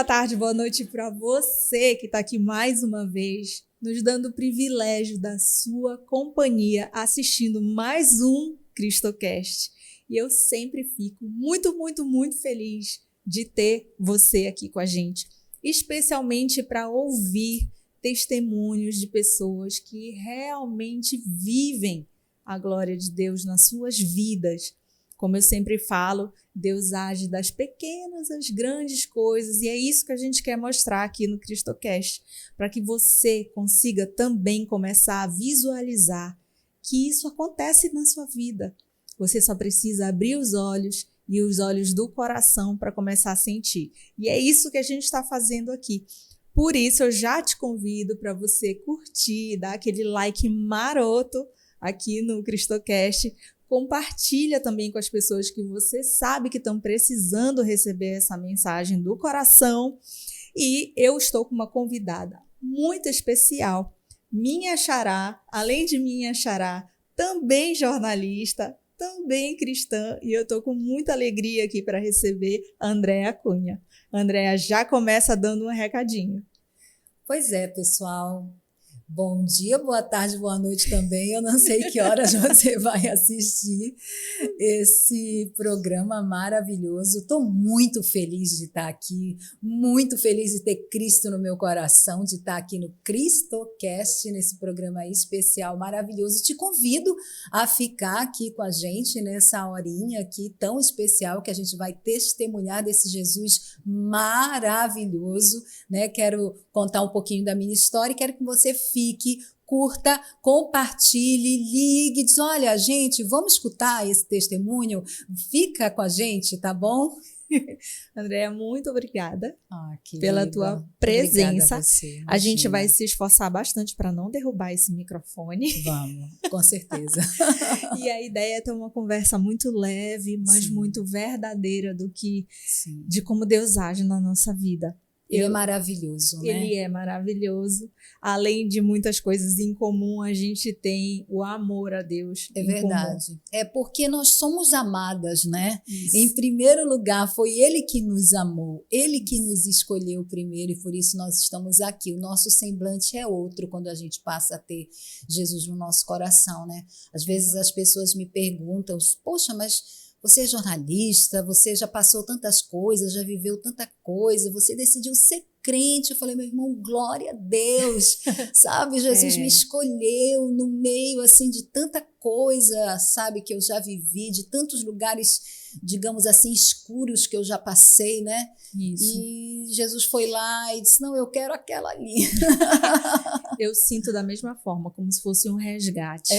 boa tarde, boa noite para você que está aqui mais uma vez, nos dando o privilégio da sua companhia, assistindo mais um Cristocast. E eu sempre fico muito feliz de ter você aqui com a gente, especialmente para ouvir testemunhos de pessoas que realmente vivem a glória de Deus nas suas vidas. Como eu sempre falo, Deus age das pequenas às grandes coisas, e é isso que a gente quer mostrar aqui no Cristocast, para que você consiga também começar a visualizar que isso acontece na sua vida. Você só precisa abrir os olhos e os olhos do coração para começar a sentir. E é isso que a gente está fazendo aqui. Por isso, eu já te convido para você curtir, dar aquele like maroto aqui no Cristocast. Compartilha também com as pessoas que você sabe que estão precisando receber essa mensagem do coração. E eu estou com uma convidada muito especial, minha xará, além de minha xará, também jornalista, também cristã, e eu estou com muita alegria aqui para receber a Andréa Cunha. A Andréa já começa dando um recadinho. Pois é, pessoal. Bom dia, boa tarde, boa noite também. Eu não sei que horas você vai assistir esse programa maravilhoso. Estou muito feliz de estar aqui, muito feliz de ter Cristo no meu coração, de estar aqui no Cristocast, nesse programa especial maravilhoso. Te convido a ficar aqui com a gente nessa horinha aqui tão especial que a gente vai testemunhar desse Jesus maravilhoso, né? Quero contar um pouquinho da minha história e quero que você fique, curta, compartilhe, ligue, diz, olha, gente, vamos escutar esse testemunho? Fica com a gente, tá bom? Andréa, muito obrigada pela tua presença. A você, a gente vai se esforçar bastante para não derrubar esse microfone. Vamos, com certeza. E a ideia é ter uma conversa muito leve, mas muito verdadeira de como Deus age na nossa vida. Ele é maravilhoso, né? Ele é maravilhoso. Além de muitas coisas em comum, a gente tem o amor a Deus. É verdade. Comum. É porque nós somos amadas, né? Isso. Em primeiro lugar, foi Ele que nos amou, Ele que nos escolheu primeiro, e por isso nós estamos aqui. O nosso semblante é outro quando a gente passa a ter Jesus no nosso coração, né? Às vezes as pessoas me perguntam, poxa, mas você é jornalista, você já passou tantas coisas, já viveu tanta coisa, você decidiu ser crente. Eu falei, meu irmão, glória a Deus, sabe? Jesus me escolheu no meio, assim, de tanta coisa, sabe, que eu já vivi, de tantos lugares, digamos assim, escuros que eu já passei, né? Isso. E Jesus foi lá e disse, não, eu quero aquela ali. Eu sinto da mesma forma, como se fosse um resgate.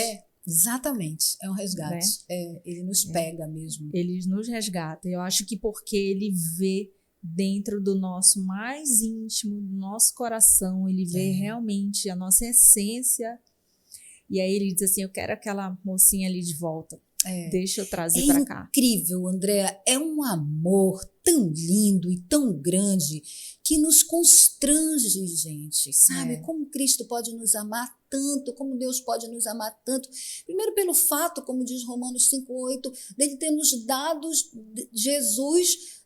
Exatamente, é um resgate, né? Ele nos pega mesmo. Ele nos resgata, eu acho que porque ele vê dentro do nosso mais íntimo, do nosso coração, ele vê realmente a nossa essência, e aí ele diz assim, eu quero aquela mocinha ali de volta, deixa eu trazer para cá. É incrível, Andréa, é um amor tão lindo e tão grande que nos constrange, gente, sabe? Como Cristo pode nos amar tanto, como Deus pode nos amar tanto. Primeiro pelo fato, como diz Romanos 5:8, dele ter nos dado Jesus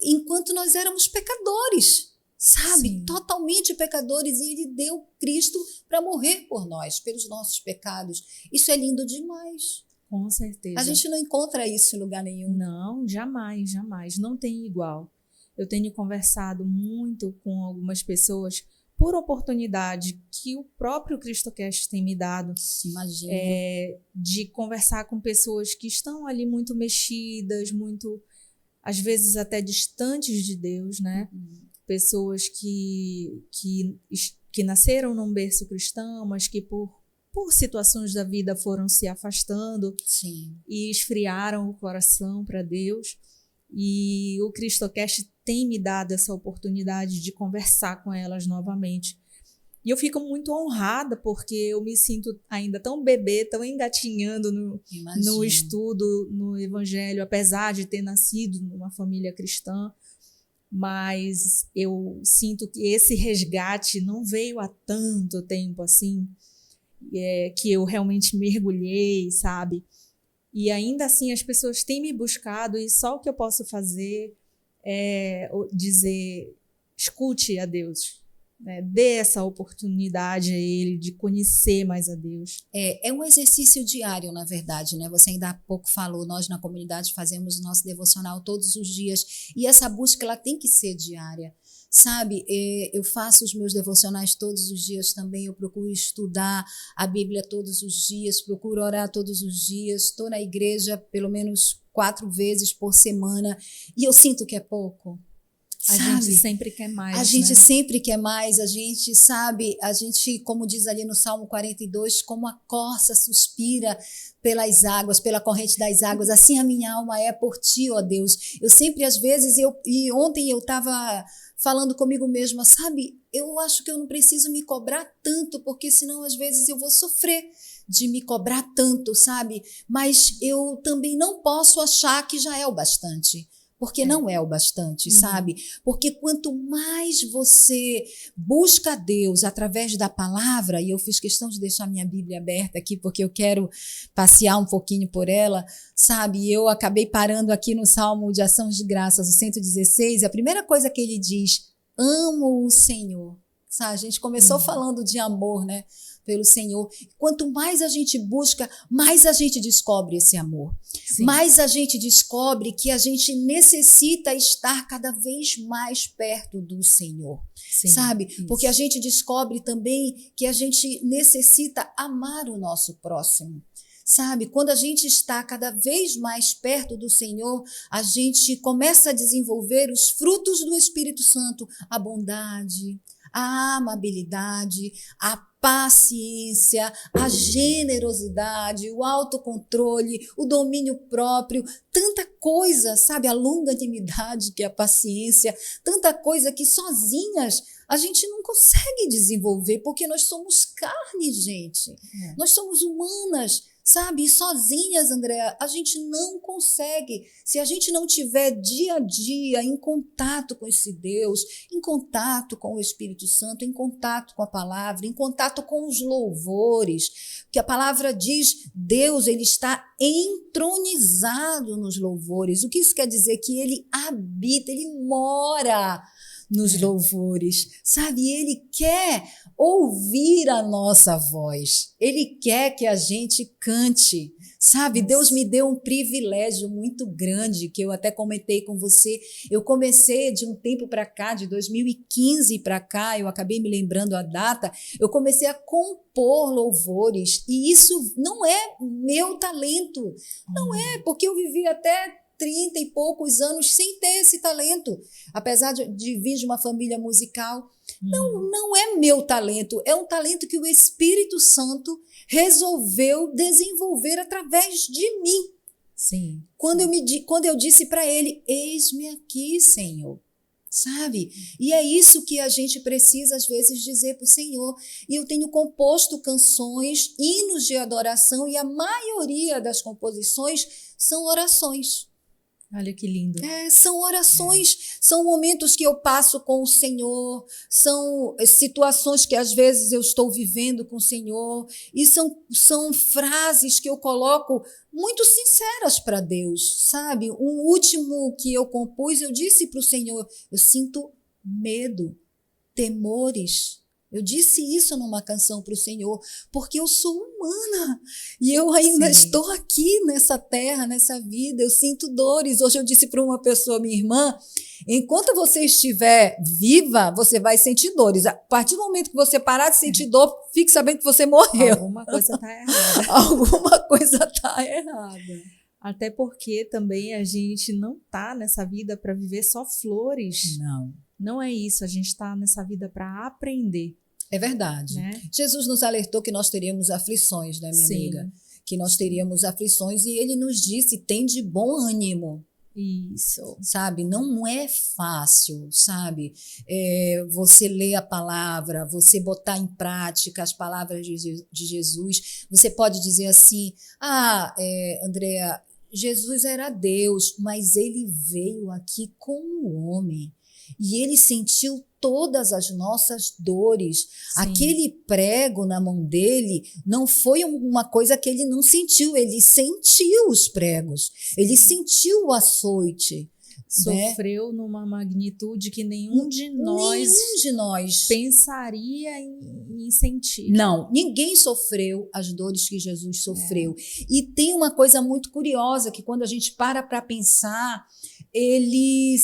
enquanto nós éramos pecadores, sabe? Sim. Totalmente pecadores, e ele deu Cristo para morrer por nós, pelos nossos pecados. Isso é lindo demais. Com certeza. A gente não encontra isso em lugar nenhum. Não, jamais, jamais. Não tem igual. Eu tenho conversado muito com algumas pessoas por oportunidade que o próprio Cristocast tem me dado. Imagina. De conversar com pessoas que estão ali muito mexidas, muito, às vezes até distantes de Deus, né? Pessoas que nasceram num berço cristão, mas que por situações da vida foram se afastando. Sim. E esfriaram o coração para Deus. E o Cristocast tem me dado essa oportunidade de conversar com elas novamente. E eu fico muito honrada, porque eu me sinto ainda tão bebê, tão engatinhando no estudo, no Evangelho, apesar de ter nascido numa família cristã. Mas eu sinto que esse resgate não veio há tanto tempo assim, que eu realmente mergulhei, sabe? E ainda assim as pessoas têm me buscado, e só o que eu posso fazer é dizer escute a Deus, né? Dê essa oportunidade a Ele de conhecer mais a Deus. É um exercício diário, na verdade, né? Você ainda há pouco falou, nós na comunidade fazemos o nosso devocional todos os dias, e essa busca ela tem que ser diária. Sabe, eu faço os meus devocionais todos os dias também, eu procuro estudar a Bíblia todos os dias, procuro orar todos os dias, estou na igreja pelo menos 4 vezes por semana, e eu sinto que é pouco. A gente sempre quer mais, A gente né? sempre quer mais, a gente sabe, como diz ali no Salmo 42, como a corça suspira pelas águas, pela corrente das águas, assim a minha alma é por ti, ó Deus. Eu sempre, às vezes, e ontem eu estava falando comigo mesma, sabe, eu acho que eu não preciso me cobrar tanto, porque senão, às vezes, eu vou sofrer de me cobrar tanto, sabe? Mas eu também não posso achar que já é o bastante. Porque não é o bastante, sabe? Porque quanto mais você busca a Deus através da palavra, e eu fiz questão de deixar minha Bíblia aberta aqui, porque eu quero passear um pouquinho por ela, sabe? E eu acabei parando aqui no Salmo de Ação de Graças, o 116, a primeira coisa que ele diz, amo o Senhor. Sabe? A gente começou falando de amor, né? Pelo Senhor. Quanto mais a gente busca, mais a gente descobre esse amor. Sim. Mais a gente descobre que a gente necessita estar cada vez mais perto do Senhor. Sim, sabe? Isso. Porque a gente descobre também que a gente necessita amar o nosso próximo. Sabe, quando a gente está cada vez mais perto do Senhor, a gente começa a desenvolver os frutos do Espírito Santo, a bondade, a amabilidade, a paciência, a generosidade, o autocontrole, o domínio próprio, tanta coisa, sabe, a longanimidade que é a paciência, tanta coisa que sozinhas a gente não consegue desenvolver, porque nós somos carne, gente. Nós somos humanas, sabe? E sozinhas, Andréa, a gente não consegue. Se a gente não tiver dia a dia em contato com esse Deus, em contato com o Espírito Santo, em contato com a palavra, em contato com os louvores, que a palavra diz, Deus, ele está entronizado nos louvores. O que isso quer dizer? Que ele habita, ele mora nos louvores, sabe? Ele quer ouvir a nossa voz, ele quer que a gente cante, sabe? Deus me deu um privilégio muito grande, que eu até comentei com você, eu comecei de um tempo para cá, de 2015 para cá, eu acabei me lembrando a data, eu comecei a compor louvores, e isso não é meu talento, não é, porque eu vivi até 30 e poucos anos sem ter esse talento, apesar de vir de uma família musical. Não é meu talento, é um talento que o Espírito Santo resolveu desenvolver através de mim. Sim. Quando eu disse para ele, eis-me aqui, Senhor. Sabe? E é isso que a gente precisa, às vezes, dizer para o Senhor. E eu tenho composto canções, hinos de adoração, e a maioria das composições são orações. Olha que lindo. São orações, são momentos que eu passo com o Senhor, são situações que às vezes eu estou vivendo com o Senhor, e são frases que eu coloco muito sinceras para Deus, sabe? Um último que eu compus, eu disse para o Senhor, eu sinto medo, temores. Eu disse isso numa canção para o Senhor, porque eu sou humana e eu ainda estou aqui nessa terra, nessa vida, eu sinto dores. Hoje eu disse para uma pessoa, minha irmã, enquanto você estiver viva, você vai sentir dores. A partir do momento que você parar de sentir dor, fique sabendo que você morreu. Alguma coisa está errada. Alguma coisa está errada. Até porque também a gente não está nessa vida para viver só flores. Não. Não é isso, a gente está nessa vida para aprender. É verdade. Né? Jesus nos alertou que nós teríamos aflições, né, minha amiga? Que nós teríamos aflições e ele nos disse, tem de bom ânimo. Isso. Sabe? Não é fácil, sabe? Você ler a palavra, você botar em prática as palavras de Jesus. Você pode dizer assim, Andréa, Jesus era Deus, mas ele veio aqui como homem. E ele sentiu todas as nossas dores. Sim. Aquele prego na mão dele não foi uma coisa que ele não sentiu, ele sentiu os pregos, ele sentiu o açoite, Sofreu numa magnitude que nenhum de nós pensaria em sentir. Não, ninguém sofreu as dores que Jesus sofreu. E tem uma coisa muito curiosa, que quando a gente para pensar, ele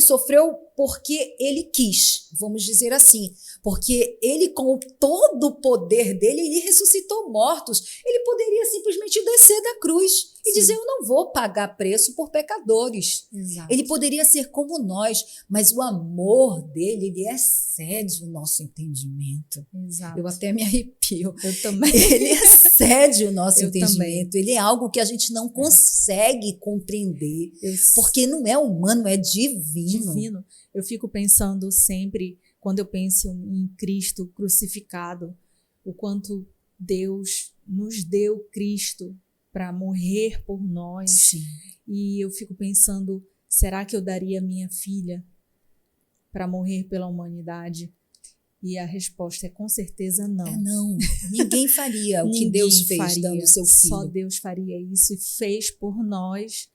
sofreu porque ele quis, vamos dizer assim. Porque ele, com todo o poder dele, ele ressuscitou mortos. Ele poderia simplesmente descer da cruz e dizer, eu não vou pagar preço por pecadores. Exato. Ele poderia ser como nós, mas o amor dele, ele excede o nosso entendimento. Exato. Eu até me arrepio. Eu também. Ele excede o nosso entendimento. Também. Ele é algo que a gente não consegue compreender, porque não é humano, é divino. Eu fico pensando sempre, quando eu penso em Cristo crucificado, o quanto Deus nos deu Cristo para morrer por nós. Sim. E eu fico pensando, será que eu daria minha filha para morrer pela humanidade? E a resposta é com certeza não. Não, ninguém faria o que Deus fez dando seu filho. Só Deus faria isso e fez por nós.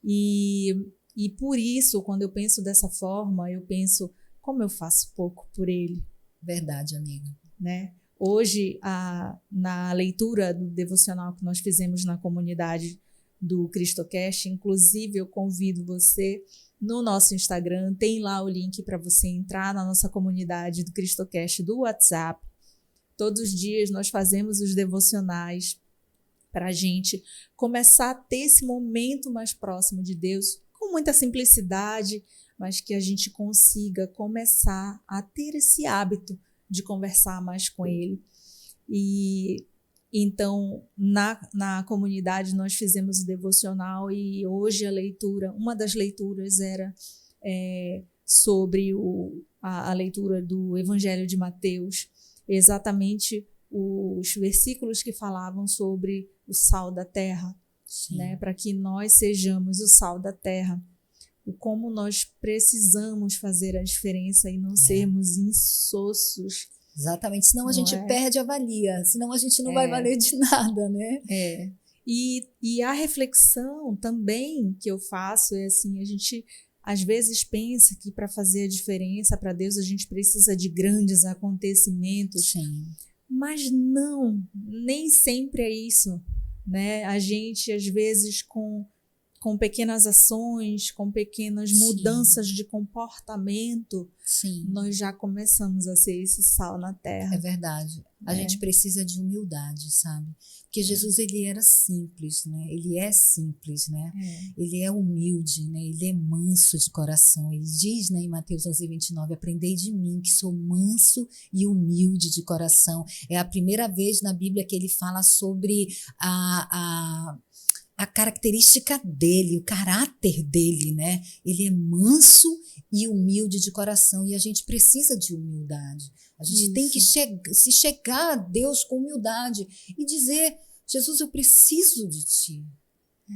E por isso, quando eu penso dessa forma, eu penso, como eu faço pouco por ele. Verdade, amiga. Né? Hoje, na leitura do devocional que nós fizemos na comunidade do CristoCast, inclusive eu convido você no nosso Instagram, tem lá o link para você entrar na nossa comunidade do CristoCast do WhatsApp. Todos os dias nós fazemos os devocionais para a gente começar a ter esse momento mais próximo de Deus, com muita simplicidade, mas que a gente consiga começar a ter esse hábito de conversar mais com Ele. E então, na comunidade, nós fizemos o devocional e hoje uma das leituras era sobre a leitura do Evangelho de Mateus, exatamente os versículos que falavam sobre o sal da terra, né, para que nós sejamos o sal da terra. O como nós precisamos fazer a diferença e não sermos insossos. Exatamente, senão a gente perde a valia, senão a gente não vai valer de nada, né? E a reflexão também que eu faço é assim, a gente às vezes pensa que para fazer a diferença para Deus a gente precisa de grandes acontecimentos. Sim. Mas não, nem sempre é isso, né? A gente às vezes com pequenas ações, com pequenas mudanças de comportamento, nós já começamos a ser esse sal na terra. É verdade. A gente precisa de humildade, sabe? Porque Jesus, ele era simples, né? Ele é simples, né? Ele é humilde, né? Ele é manso de coração. Ele diz, né, em Mateus 11:29, aprendei de mim, que sou manso e humilde de coração. É a primeira vez na Bíblia que ele fala sobre a característica dele, o caráter dele, né? Ele é manso e humilde de coração e a gente precisa de humildade. A gente tem que se chegar a Deus com humildade e dizer, Jesus, eu preciso de ti,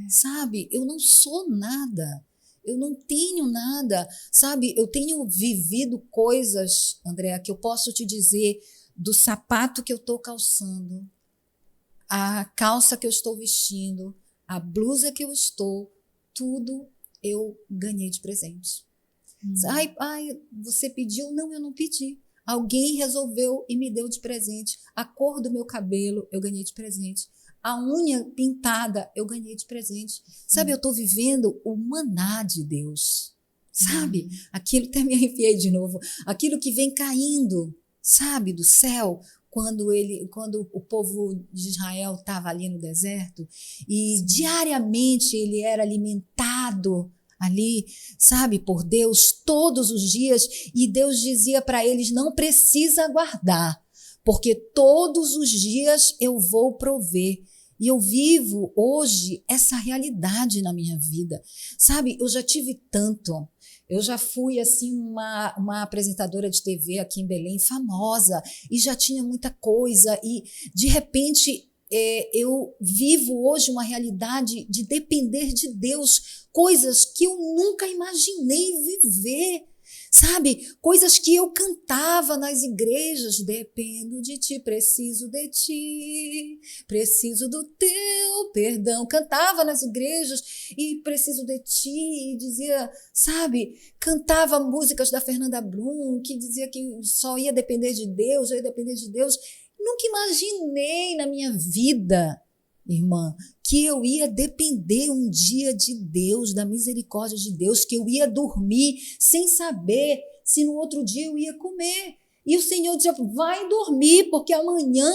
sabe? Eu não sou nada, eu não tenho nada, sabe? Eu tenho vivido coisas, Andréa, que eu posso te dizer do sapato que eu estou calçando, a calça que eu estou vestindo, a blusa que eu estou, tudo eu ganhei de presente. Ai, você pediu? Não, eu não pedi. Alguém resolveu e me deu de presente. A cor do meu cabelo, eu ganhei de presente. A unha pintada, eu ganhei de presente. Sabe, eu estou vivendo o maná de Deus. Sabe? Aquilo, até me arrepiei de novo. Aquilo que vem caindo, sabe, do céu. Quando o povo de Israel estava ali no deserto e diariamente ele era alimentado ali, sabe, por Deus todos os dias, e Deus dizia para eles, não precisa aguardar, porque todos os dias eu vou prover. E eu vivo hoje essa realidade na minha vida, sabe, eu já tive tanto. Eu já fui assim uma apresentadora de TV aqui em Belém, famosa, e já tinha muita coisa, e de repente eu vivo hoje uma realidade de depender de Deus, coisas que eu nunca imaginei viver, sabe? Coisas que eu cantava nas igrejas. Dependo de ti, preciso de ti, preciso do teu perdão. Cantava nas igrejas e preciso de ti, e dizia, sabe? Cantava músicas da Fernanda Brum, que dizia que só ia depender de Deus, eu ia depender de Deus. Nunca imaginei na minha vida, irmã, que eu ia depender um dia de Deus, da misericórdia de Deus, que eu ia dormir sem saber se no outro dia eu ia comer. E o Senhor dizia, vai dormir, porque amanhã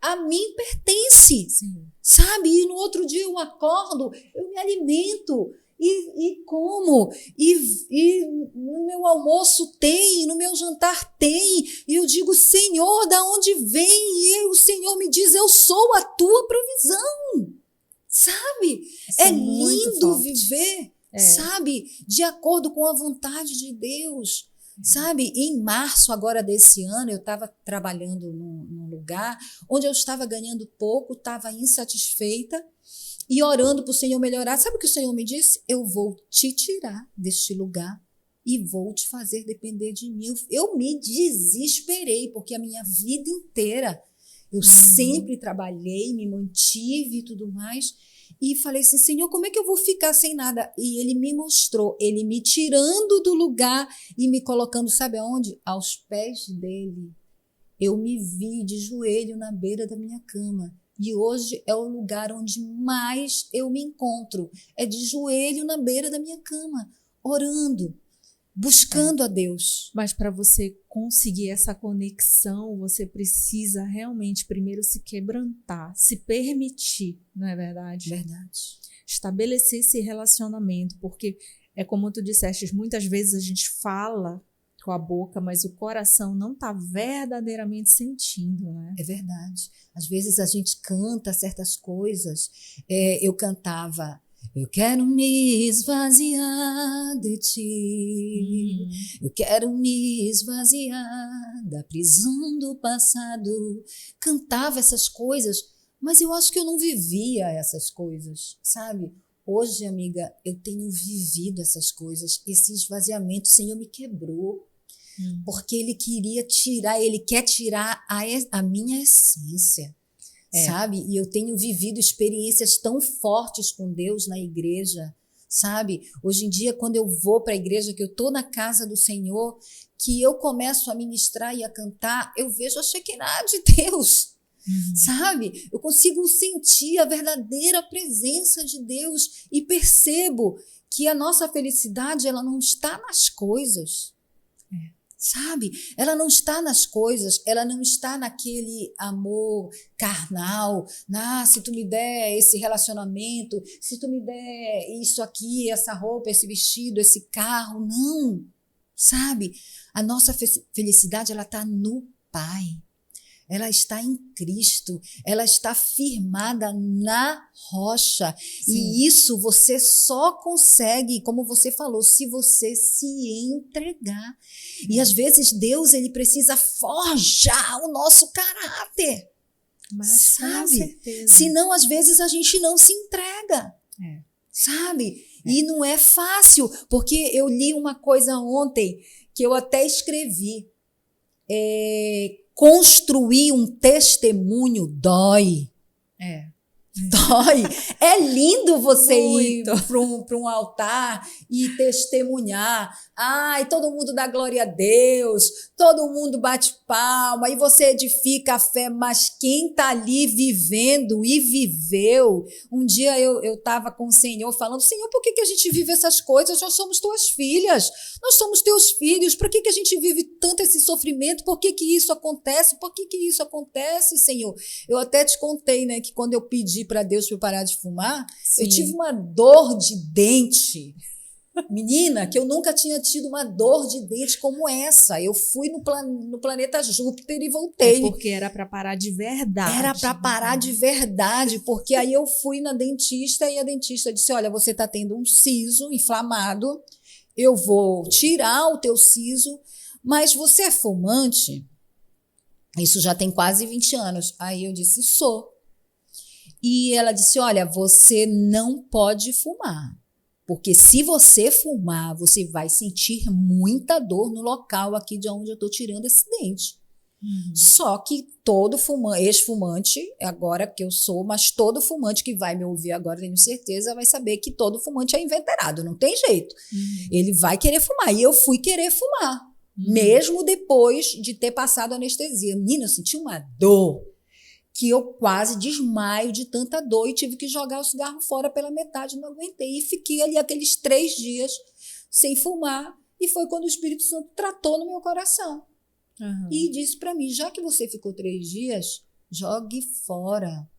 a mim pertence. Sim. Sabe? E no outro dia eu acordo, eu me alimento. E como? E no meu almoço tem, no meu jantar tem. E eu digo, Senhor, da onde vem? E o Senhor me diz, eu sou a tua provisão. Sabe? Isso é lindo viver, sabe? De acordo com a vontade de Deus. Sabe? Em março agora desse ano, eu estava trabalhando num lugar onde eu estava ganhando pouco, estava insatisfeita, e orando para o Senhor melhorar. Sabe o que o Senhor me disse? Eu vou te tirar deste lugar e vou te fazer depender de mim. Eu me desesperei, porque a minha vida inteira eu sempre trabalhei, me mantive e tudo mais. E falei assim, Senhor, como é que eu vou ficar sem nada? E Ele me mostrou, Ele me tirando do lugar e me colocando, sabe aonde? Aos pés dEle. Eu me vi de joelho na beira da minha cama. E hoje é o lugar onde mais eu me encontro. É de joelho na beira da minha cama, orando, buscando a Deus. Mas para você conseguir essa conexão, você precisa realmente primeiro se quebrantar, se permitir, não é verdade? Verdade. Estabelecer esse relacionamento, porque é como tu disseste, muitas vezes a gente fala com a boca, mas o coração não está verdadeiramente sentindo, né? É verdade. Às vezes a gente canta certas coisas. Eu cantava, eu quero me esvaziar de ti, eu quero me esvaziar da prisão do passado. Cantava essas coisas, mas eu acho que eu não vivia essas coisas, sabe? Hoje, amiga, eu tenho vivido essas coisas, esse esvaziamento. O Senhor me quebrou. Porque Ele queria tirar, Ele quer tirar a minha essência, sabe? E eu tenho vivido experiências tão fortes com Deus na igreja, sabe? Hoje em dia, quando eu vou para a igreja, que eu estou na casa do Senhor, que eu começo a ministrar e a cantar, eu vejo a Shekinah de Deus, sabe? Eu consigo sentir a verdadeira presença de Deus e percebo que a nossa felicidade, ela não está nas coisas. Sabe? Ela não está nas coisas, ela não está naquele amor carnal. Se tu me der esse relacionamento, se tu me der isso aqui, essa roupa, esse vestido, esse carro, não. Sabe? A nossa felicidade, ela está no Pai. Ela está em Cristo, ela está firmada na rocha. Sim. E isso você só consegue, como você falou, se você se entregar. E às vezes Deus, ele precisa forjar o nosso caráter. Mas sabe? Com certeza. Senão, às vezes, a gente não se entrega. Sabe? E não é fácil, porque eu li uma coisa ontem que eu até escrevi. Construir um testemunho dói. Dói. É lindo você ir para um altar e testemunhar. E todo mundo dá glória a Deus, todo mundo bate palma e você edifica a fé, mas quem está ali vivendo e viveu. Um dia eu estava com o Senhor falando, Senhor, por que a gente vive essas coisas? Nós somos tuas filhas, nós somos teus filhos, por que a gente vive tanto esse sofrimento? Por que isso acontece? Por que isso acontece, Senhor? Eu até te contei, né, que quando eu pedi para Deus para eu parar de fumar, Sim. Eu tive uma dor de dente. Menina, que eu nunca tinha tido uma dor de dente como essa. Eu fui no planeta Júpiter e voltei. Porque era para parar de verdade. Era para parar de verdade, porque aí eu fui na dentista e a dentista disse, olha, você está tendo um siso inflamado, eu vou tirar o teu siso, mas você é fumante? Isso já tem quase 20 anos. Aí eu disse, sou. E ela disse, olha, você não pode fumar, Porque se você fumar, você vai sentir muita dor no local aqui de onde eu estou tirando esse dente. Só que todo fumante, ex-fumante, agora que eu sou, mas todo fumante que vai me ouvir agora, tenho certeza, vai saber que todo fumante é inveterado, não tem jeito. Ele vai querer fumar. E eu fui querer fumar, mesmo depois de ter passado anestesia. Menina, eu senti uma dor que eu quase desmaio de tanta dor e tive que jogar o cigarro fora pela metade, não aguentei. E fiquei ali aqueles 3 dias sem fumar. E foi quando o Espírito Santo tratou no meu coração. E disse para mim, já que você ficou 3 dias, jogue fora,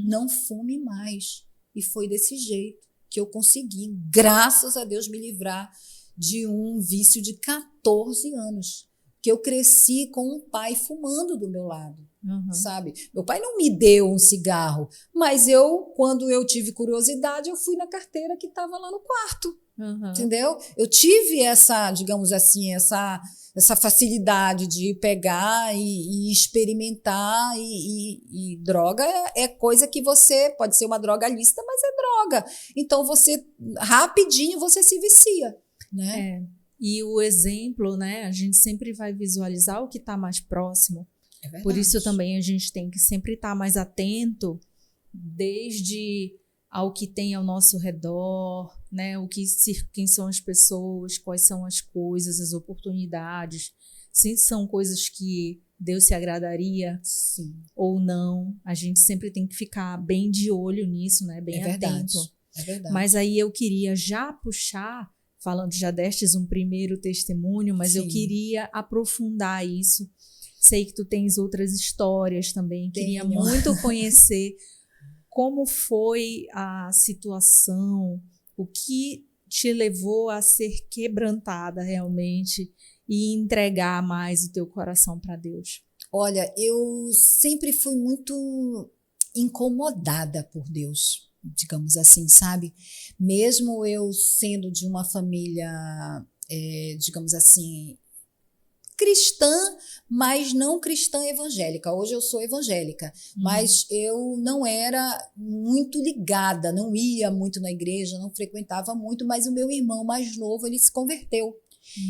não fume mais. E foi desse jeito que eu consegui, graças a Deus, me livrar de um vício de 14 anos, que eu cresci com um pai fumando do meu lado, sabe? Meu pai não me deu um cigarro, mas quando eu tive curiosidade, eu fui na carteira que estava lá no quarto. Entendeu? Eu tive essa, digamos assim, essa facilidade de pegar e experimentar e droga é coisa que você, pode ser uma droga lícita, mas é droga. Então rapidinho você se vicia, né? E o exemplo, né? A gente sempre vai visualizar o que está mais próximo. É verdade. Por isso também a gente tem que sempre estar mais atento desde ao que tem ao nosso redor, né? Quem são as pessoas, quais são as coisas, as oportunidades, se são coisas que Deus se agradaria ou não. A gente sempre tem que ficar bem de olho nisso, né? Bem atento. É verdade. Mas aí eu queria já puxar, falando, já destes um primeiro testemunho, mas eu queria aprofundar isso. Sei que tu tens outras histórias também, queria muito conhecer como foi a situação, o que te levou a ser quebrantada realmente e entregar mais o teu coração para Deus? Olha, eu sempre fui muito incomodada por Deus, digamos assim, sabe? Mesmo eu sendo de uma família, digamos assim, cristã, mas não cristã evangélica. Hoje eu sou evangélica, mas eu não era muito ligada, não ia muito na igreja, não frequentava muito, mas o meu irmão mais novo, ele se converteu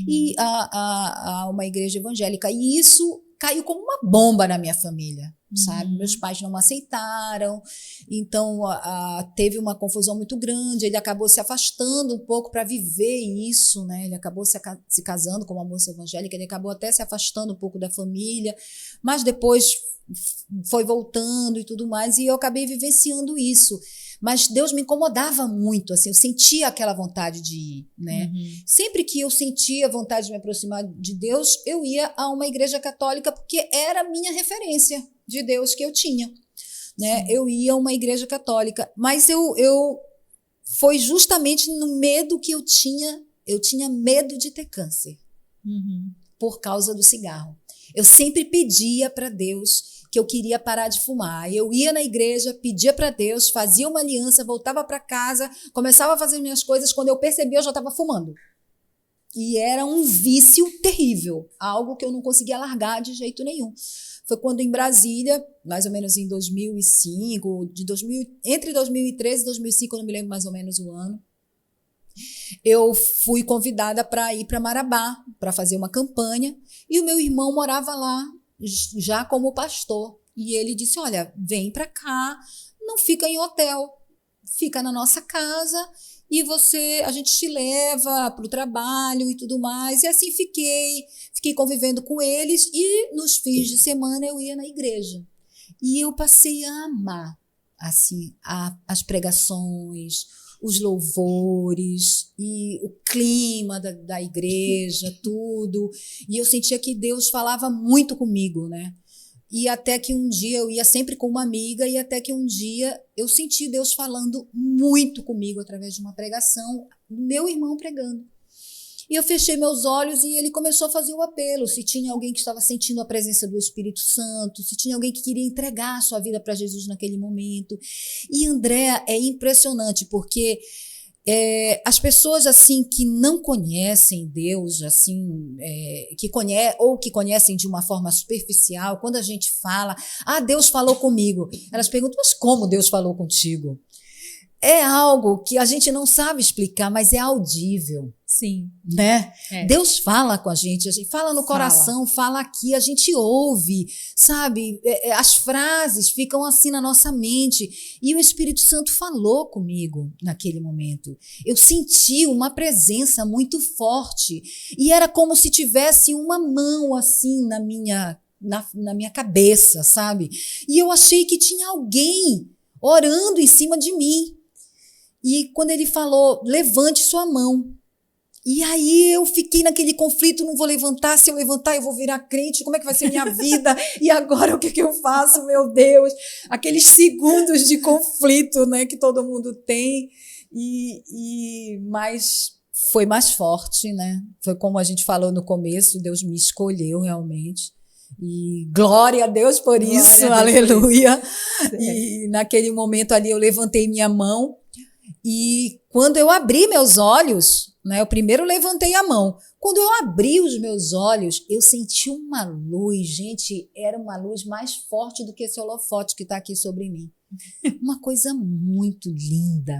e a uma igreja evangélica, e isso caiu como uma bomba na minha família, sabe? Meus pais não aceitaram, então teve uma confusão muito grande, ele acabou se afastando um pouco para viver isso, né? Ele acabou se casando com uma moça evangélica, ele acabou até se afastando um pouco da família, mas depois foi voltando e tudo mais, e eu acabei vivenciando isso. Mas Deus me incomodava muito, assim, eu sentia aquela vontade de ir, né? Sempre que eu sentia vontade de me aproximar de Deus, eu ia a uma igreja católica, porque era a minha referência de Deus que eu tinha, né? Eu ia a uma igreja católica, mas foi justamente no medo que eu tinha medo de ter câncer, por causa do cigarro. Eu sempre pedia para Deus que eu queria parar de fumar. Eu ia na igreja, pedia para Deus, fazia uma aliança, voltava para casa, começava a fazer minhas coisas, quando eu percebia eu já estava fumando. E era um vício terrível, algo que eu não conseguia largar de jeito nenhum. Foi quando em Brasília, mais ou menos em 2005, entre 2013 e 2005, eu não me lembro mais ou menos o ano, eu fui convidada para ir para Marabá, para fazer uma campanha, e o meu irmão morava lá, já como pastor, e ele disse, olha, vem para cá, não fica em hotel, fica na nossa casa e a gente te leva para o trabalho e tudo mais. E assim fiquei convivendo com eles, e nos fins de semana eu ia na igreja. E eu passei a amar assim, as pregações, os louvores e o clima da igreja, tudo. E eu sentia que Deus falava muito comigo, né? E até que um dia, eu ia sempre com uma amiga, e até que um dia eu senti Deus falando muito comigo através de uma pregação, meu irmão pregando. E eu fechei meus olhos e ele começou a fazer o apelo, se tinha alguém que estava sentindo a presença do Espírito Santo, se tinha alguém que queria entregar a sua vida para Jesus naquele momento. E, Andréa, é impressionante, porque as pessoas assim que não conhecem Deus, assim, que conhecem de uma forma superficial, quando a gente fala, Deus falou comigo, elas perguntam, mas como Deus falou contigo? é algo que a gente não sabe explicar, mas é audível. Sim. Né? É. Deus fala com a gente fala no coração, fala aqui, a gente ouve, sabe? As frases ficam assim na nossa mente. E o Espírito Santo falou comigo naquele momento. Eu senti uma presença muito forte. E era como se tivesse uma mão assim na minha cabeça, sabe? E eu achei que tinha alguém orando em cima de mim. E quando ele falou, levante sua mão. E aí eu fiquei naquele conflito, não vou levantar, se eu levantar eu vou virar crente, como é que vai ser minha vida? E agora o que eu faço, meu Deus? Aqueles segundos de conflito, né, que todo mundo tem, mas foi mais forte, né? Foi como a gente falou no começo, Deus me escolheu realmente. E glória a Deus por isso, aleluia. E naquele momento ali eu levantei minha mão e quando eu abri meus olhos, né, eu primeiro levantei a mão. Quando eu abri os meus olhos, eu senti uma luz, gente, era uma luz mais forte do que esse holofote que está aqui sobre mim. Uma coisa muito linda,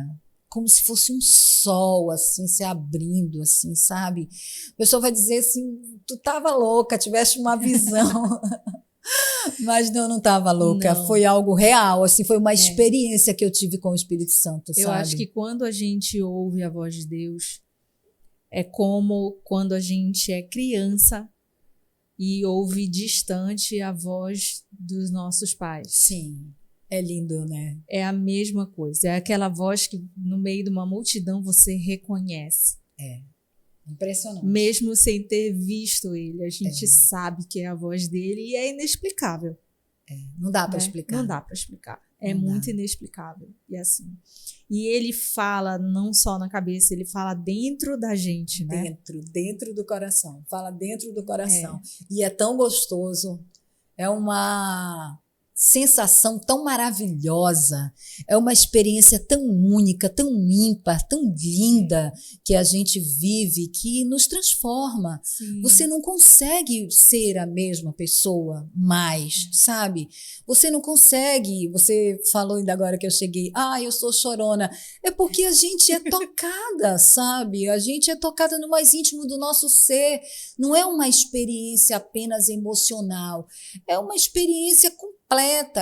como se fosse um sol, assim, se abrindo, assim, sabe? A pessoa vai dizer assim, tu estava louca, tiveste uma visão. Mas não estava louca, não. Foi algo real, assim, foi uma experiência que eu tive com o Espírito Santo, sabe? Eu acho que quando a gente ouve a voz de Deus, é como quando a gente é criança e ouve distante a voz dos nossos pais. Sim, é lindo, né? É a mesma coisa, é aquela voz que no meio de uma multidão você reconhece. É. Impressionante. Mesmo sem ter visto ele, a gente sabe que é a voz dele e é inexplicável. Não dá para explicar. Não dá para explicar. É muito inexplicável. E assim. E ele fala não só na cabeça, ele fala dentro da gente, né? Dentro do coração. Fala dentro do coração. E é tão gostoso. É uma sensação tão maravilhosa, é uma experiência tão única, tão ímpar, tão linda que a gente vive, que nos transforma. Sim. Você não consegue ser a mesma pessoa mais, sabe? Você não consegue, você falou ainda agora que eu cheguei, eu sou chorona, é porque a gente é tocada, sabe? A gente é tocada no mais íntimo do nosso ser, não é uma experiência apenas emocional, é uma experiência completa,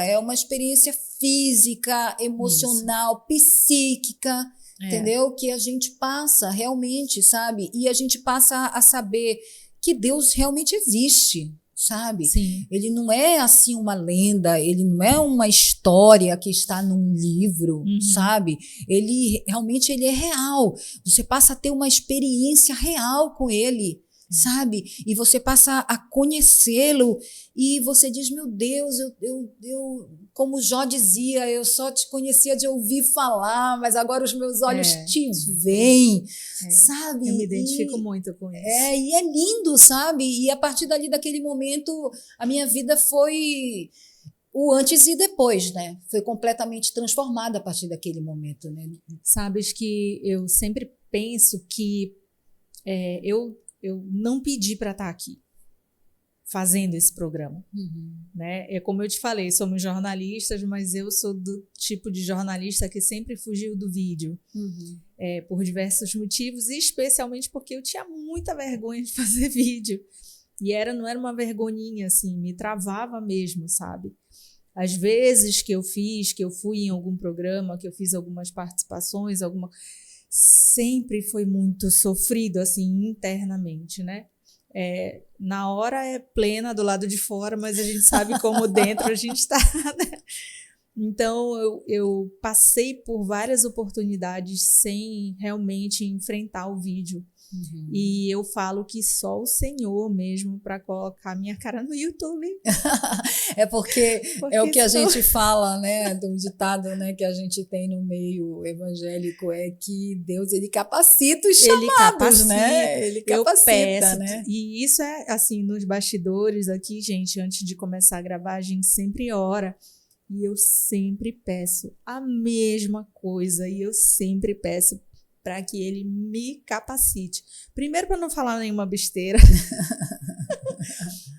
é uma experiência física, emocional, psíquica, entendeu? Que a gente passa realmente, sabe? E a gente passa a saber que Deus realmente existe, sabe? Sim. Ele não é assim uma lenda, ele não é uma história que está num livro, sabe? Ele realmente ele é real. Você passa a ter uma experiência real com ele, sabe? E você passa a conhecê-lo e você diz, meu Deus, eu como Jó dizia, eu só te conhecia de ouvir falar, mas agora os meus olhos te veem, sabe? Eu me identifico muito com isso. E é lindo, sabe? E a partir dali, daquele momento, a minha vida foi o antes e depois, né? Foi completamente transformada a partir daquele momento, né? Sabes que eu sempre penso que eu não pedi para estar aqui fazendo esse programa, né? É como eu te falei, somos jornalistas, mas eu sou do tipo de jornalista que sempre fugiu do vídeo, por diversos motivos, e especialmente porque eu tinha muita vergonha de fazer vídeo, e não era uma vergonhinha, assim, me travava mesmo, sabe? Às vezes que eu fui em algum programa, que eu fiz algumas participações, sempre foi muito sofrido, assim, internamente, né? Na hora é plena do lado de fora, mas a gente sabe como dentro a gente está, né? Então, eu passei por várias oportunidades sem realmente enfrentar o vídeo. E eu falo que só o Senhor mesmo para colocar minha cara no YouTube. porque é o que a gente fala, né, do ditado, né, que a gente tem no meio evangélico, é que Deus, ele capacita os chamados, né? Ele capacita, eu peço, né? E isso é assim, nos bastidores aqui, gente, antes de começar a gravar, a gente sempre ora. E eu sempre peço a mesma coisa, e eu sempre peço para que ele me capacite. Primeiro, para não falar nenhuma besteira,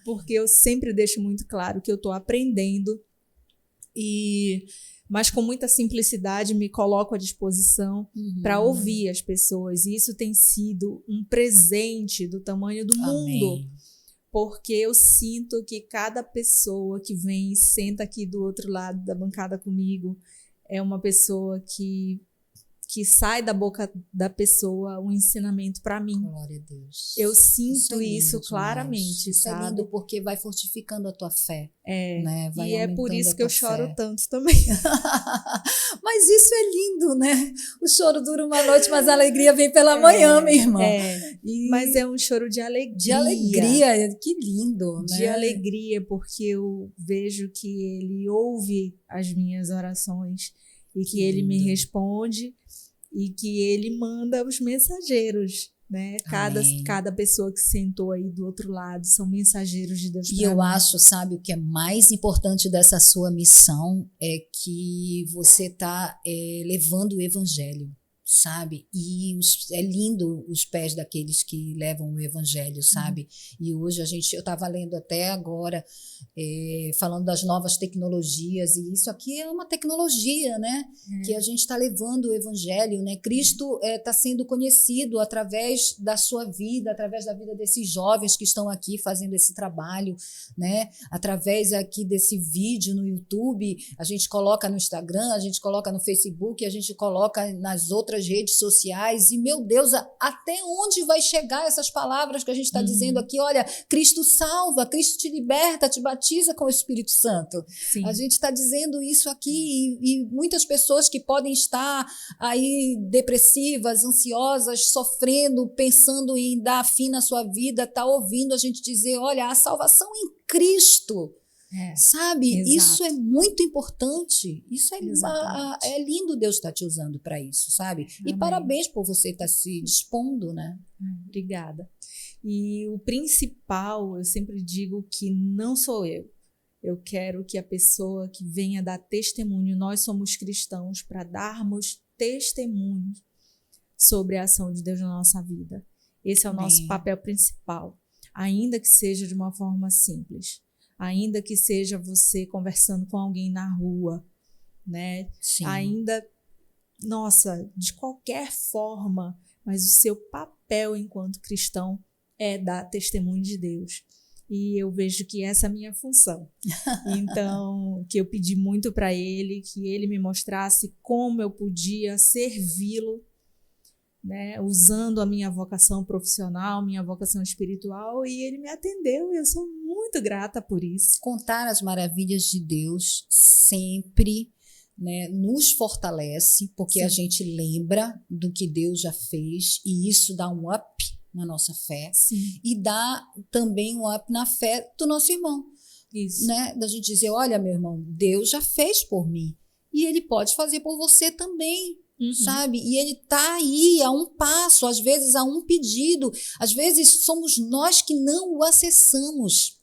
porque eu sempre deixo muito claro que eu estou aprendendo, mas com muita simplicidade me coloco à disposição para ouvir as pessoas. E isso tem sido um presente do tamanho do mundo, porque eu sinto que cada pessoa que vem e senta aqui do outro lado da bancada comigo é uma pessoa que sai da boca da pessoa um ensinamento para mim. Glória a Deus. Eu sinto isso lindo, claramente, isso sabe? é lindo porque vai fortificando a tua fé. É, né? Vai e é por isso que eu choro fé. tanto também. Mas isso é lindo, né? O choro dura uma noite, mas a alegria vem pela manhã, minha irmã. Mas é um choro de alegria. De alegria, que lindo, né? De alegria, porque eu vejo que ele ouve as minhas orações e que ele me responde e que ele manda os mensageiros, né? Cada pessoa que sentou aí do outro lado são mensageiros de Deus. E eu acho, sabe, o que é mais importante dessa sua missão é que você está levando o evangelho, sabe? E é lindo os pés daqueles que levam o evangelho, sabe? E hoje eu estava lendo até agora, falando das novas tecnologias, e isso aqui é uma tecnologia, né? Que a gente está levando o evangelho, né? Cristo está sendo conhecido através da sua vida, através da vida desses jovens que estão aqui fazendo esse trabalho, né? Através aqui desse vídeo no YouTube, a gente coloca no Instagram, a gente coloca no Facebook, a gente coloca nas outras redes sociais, e meu Deus, até onde vai chegar essas palavras que a gente está dizendo aqui? Olha, Cristo salva, Cristo te liberta, te batiza com o Espírito Santo. Sim. A gente está dizendo isso aqui, e muitas pessoas que podem estar aí depressivas, ansiosas, sofrendo, pensando em dar fim na sua vida, tá ouvindo a gente dizer, olha, a salvação em Cristo. Sabe? Exato. Isso é muito importante. Isso é lindo, Deus está te usando para isso, sabe? Amém. E parabéns por você estar se dispondo, né? Obrigada. E o principal, eu sempre digo que não sou eu. Eu quero que a pessoa que venha dar testemunho, nós somos cristãos para darmos testemunho sobre a ação de Deus na nossa vida. Esse é o nosso papel principal, ainda que seja de uma forma simples. Ainda que seja você conversando com alguém na rua, né? Sim. Ainda, de qualquer forma, mas o seu papel enquanto cristão é dar testemunho de Deus. E eu vejo que essa é a minha função. Então, que eu pedi muito para ele, que ele me mostrasse como eu podia servi-lo, né, usando a minha vocação profissional, minha vocação espiritual, e ele me atendeu e eu sou muito grata por isso. Contar as maravilhas de Deus sempre, né, nos fortalece, porque a gente lembra do que Deus já fez, e isso dá um up na nossa fé. Sim. E dá também um up na fé do nosso irmão. Isso. Né? Da gente dizer, olha, meu irmão, Deus já fez por mim e ele pode fazer por você também. Sabe? E ele está aí a um passo, às vezes a um pedido, às vezes somos nós que não o acessamos.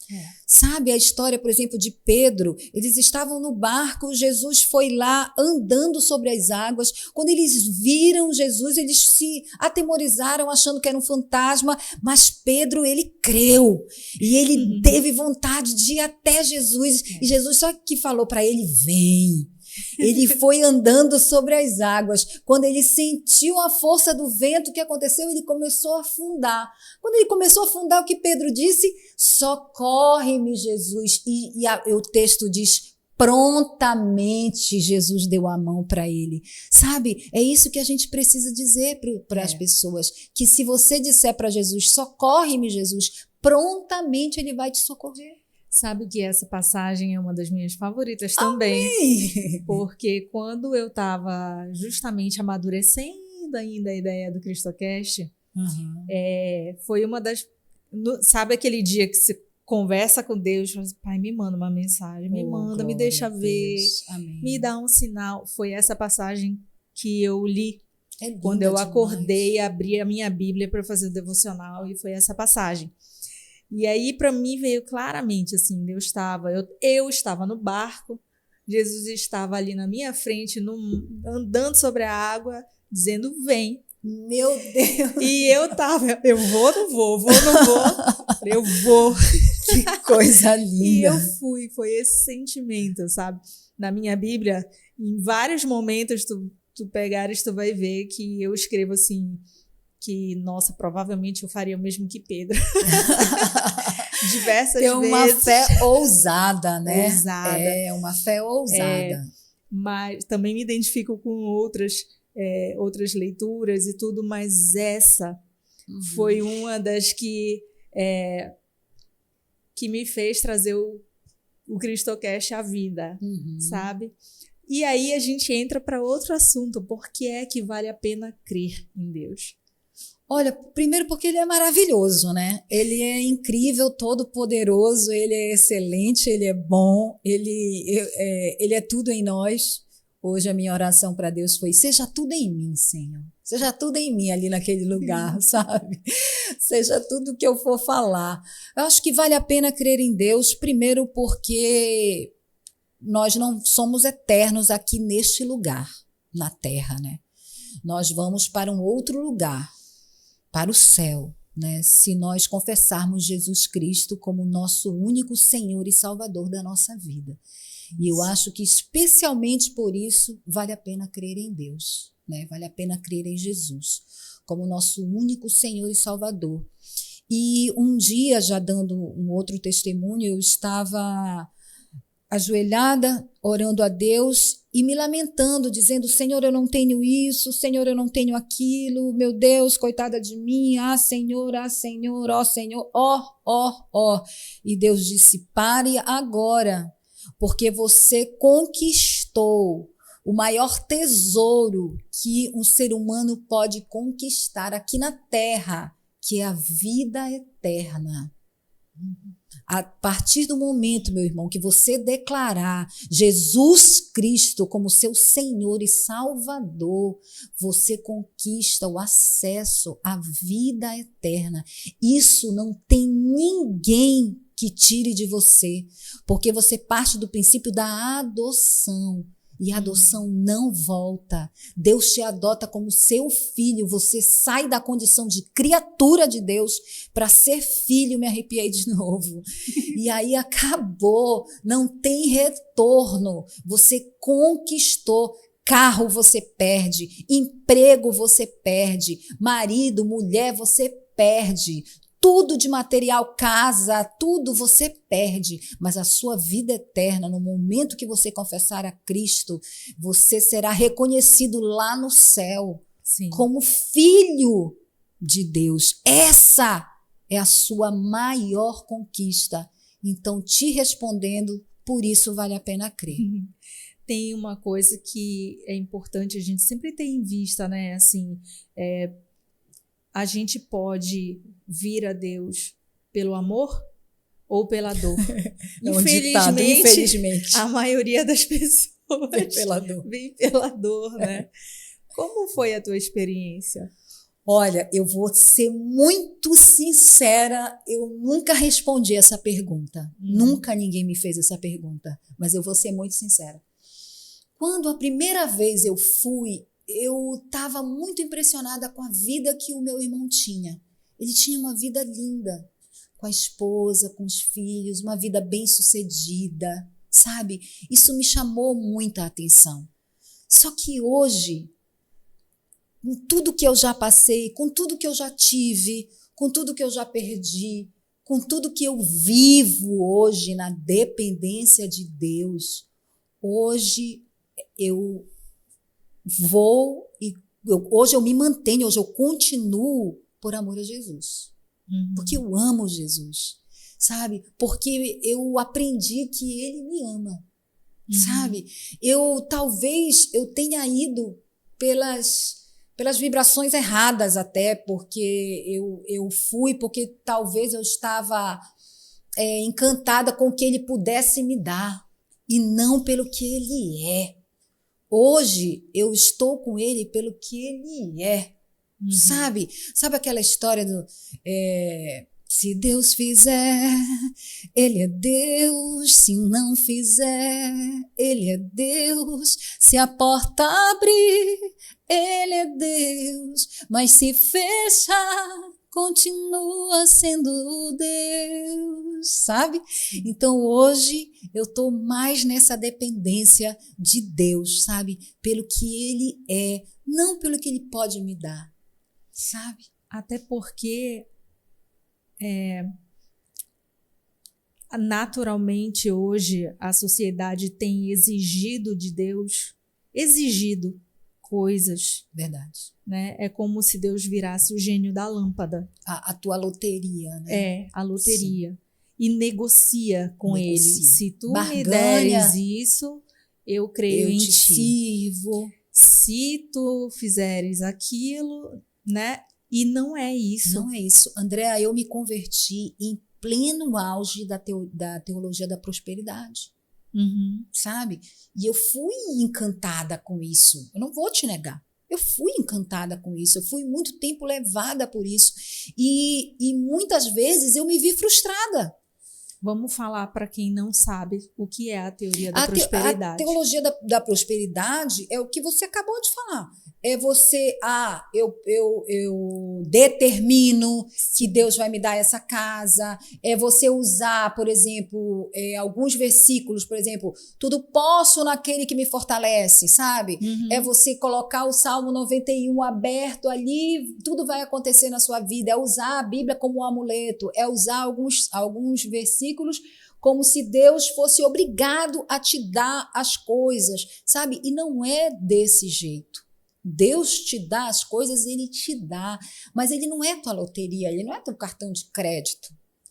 Sabe a história, por exemplo, de Pedro? Eles estavam no barco, Jesus foi lá andando sobre as águas. Quando eles viram Jesus, eles se atemorizaram achando que era um fantasma, mas Pedro, ele creu e ele teve vontade de ir até Jesus, e Jesus só que falou para ele, vem. Ele foi andando sobre as águas. Quando ele sentiu a força do vento, o que aconteceu? Ele começou a afundar. Quando ele começou a afundar, o que Pedro disse? Socorre-me, Jesus. E o texto diz, prontamente Jesus deu a mão para ele. Sabe? É isso que a gente precisa dizer para as pessoas. Que se você disser para Jesus, socorre-me, Jesus, prontamente ele vai te socorrer. Sabe que essa passagem é uma das minhas favoritas também. Amém. Porque quando eu estava justamente amadurecendo ainda a ideia do CristoCast, foi uma das... Sabe aquele dia que você conversa com Deus, fala assim, Pai, me manda uma mensagem, me manda, me deixa ver, me dá um sinal. Foi essa passagem que eu li quando eu acordei e abri a minha Bíblia para fazer o devocional, e foi essa passagem. E aí, para mim, veio claramente, assim, eu estava no barco, Jesus estava ali na minha frente, andando sobre a água, dizendo, vem. Meu Deus! E eu vou, não vou, não vou, eu vou. Que coisa linda! E eu fui, foi esse sentimento, sabe? Na minha Bíblia, em vários momentos tu pegares, tu vai ver que eu escrevo assim, que, nossa, provavelmente eu faria o mesmo que Pedro. Diversas Tem vezes. uma fé ousada, né? Ousada. É, uma fé ousada. Mas também me identifico com outras leituras e tudo, mas essa foi uma das que me fez trazer o Cristocast à vida, sabe? E aí a gente entra para outro assunto, por que é que vale a pena crer em Deus? Olha, primeiro porque ele é maravilhoso, né? Ele é incrível, todo-poderoso, ele é excelente, ele é bom, ele é tudo em nós. Hoje a minha oração para Deus foi: seja tudo em mim, Senhor. Seja tudo em mim ali naquele lugar, sabe? Seja tudo que eu for falar. Eu acho que vale a pena crer em Deus, primeiro porque nós não somos eternos aqui neste lugar, na terra, né? Nós vamos para um outro lugar, para o céu, né? Se nós confessarmos Jesus Cristo como nosso único Senhor e Salvador da nossa vida. E eu acho que especialmente por isso vale a pena crer em Deus, né? Vale a pena crer em Jesus como nosso único Senhor e Salvador. E um dia, já dando um outro testemunho, eu estava ajoelhada, orando a Deus e me lamentando, dizendo: Senhor, eu não tenho isso, Senhor, eu não tenho aquilo, meu Deus, coitada de mim, Senhor, ó Senhor, ó. E Deus disse: pare agora, porque você conquistou o maior tesouro que um ser humano pode conquistar aqui na terra, que é a vida eterna. A partir do momento, meu irmão, que você declarar Jesus Cristo como seu Senhor e Salvador, você conquista o acesso à vida eterna. Isso não tem ninguém que tire de você, porque você parte do princípio da adoção. E a adoção não volta. Deus te adota como seu filho. Você sai da condição de criatura de Deus para ser filho. Me arrepiei de novo. E aí acabou. Não tem retorno. Você conquistou. Carro você perde. Emprego você perde. Marido, mulher você perde. Tudo de material, casa, tudo você perde, mas a sua vida eterna, no momento que você confessar a Cristo, você será reconhecido lá no céu. Sim. Como filho de Deus. Essa é a sua maior conquista. Então, te respondendo, por isso vale a pena crer. Tem uma coisa que é importante a gente sempre ter em vista, né? Assim, a gente pode vir a Deus pelo amor ou pela dor. Infelizmente, a maioria das pessoas vem pela dor, né? Como foi a tua experiência? Olha, eu vou ser muito sincera, eu nunca respondi essa pergunta. Nunca ninguém me fez essa pergunta, mas eu vou ser muito sincera. Quando a primeira vez eu fui, eu estava muito impressionada com a vida que o meu irmão tinha. Ele tinha uma vida linda, com a esposa, com os filhos, uma vida bem-sucedida, sabe? Isso me chamou muita atenção. Só que hoje, com tudo que eu já passei, com tudo que eu já tive, com tudo que eu já perdi, com tudo que eu vivo hoje na dependência de Deus, hoje eu hoje eu me mantenho, hoje eu continuo por amor a Jesus. Porque eu amo Jesus, sabe? Porque eu aprendi que Ele me ama, sabe? Talvez eu tenha ido pelas vibrações erradas até, porque eu fui, porque talvez eu estava encantada com o que Ele pudesse me dar, e não pelo que Ele é. Hoje eu estou com Ele pelo que Ele é, sabe? Sabe aquela história do se Deus fizer, Ele é Deus, se não fizer, Ele é Deus, se a porta abrir, Ele é Deus, mas se fechar, continua sendo Deus, sabe? Então hoje eu estou mais nessa dependência de Deus, sabe? Pelo que Ele é, não pelo que Ele pode me dar, sabe? Até porque naturalmente hoje a sociedade tem exigido de Deus, coisas. Verdade. Né? É como se Deus virasse o gênio da lâmpada. A tua loteria, né? É, a loteria. Sim. E negocia com ele. Se tu me Barganha, deres isso, eu creio em ti. Eu te sirvo. Se tu fizeres aquilo, né? E não é isso. Não é isso. Andréa, eu me converti em pleno auge da teologia da prosperidade. Uhum. Sabe? E eu fui encantada com isso. Eu não vou te negar. Eu fui encantada com isso. Eu fui muito tempo levada por isso. E muitas vezes eu me vi frustrada. Vamos falar para quem não sabe o que é a teoria da prosperidade. A teologia da prosperidade é o que você acabou de falar. É você, eu determino que Deus vai me dar essa casa. É você usar, por exemplo, alguns versículos, por exemplo, tudo posso naquele que me fortalece, sabe? Uhum. É você colocar o Salmo 91 aberto ali, tudo vai acontecer na sua vida. É usar a Bíblia como um amuleto, é usar alguns versículos como se Deus fosse obrigado a te dar as coisas, sabe? E não é desse jeito. Deus te dá as coisas, Ele te dá, mas Ele não é tua loteria, Ele não é teu cartão de crédito.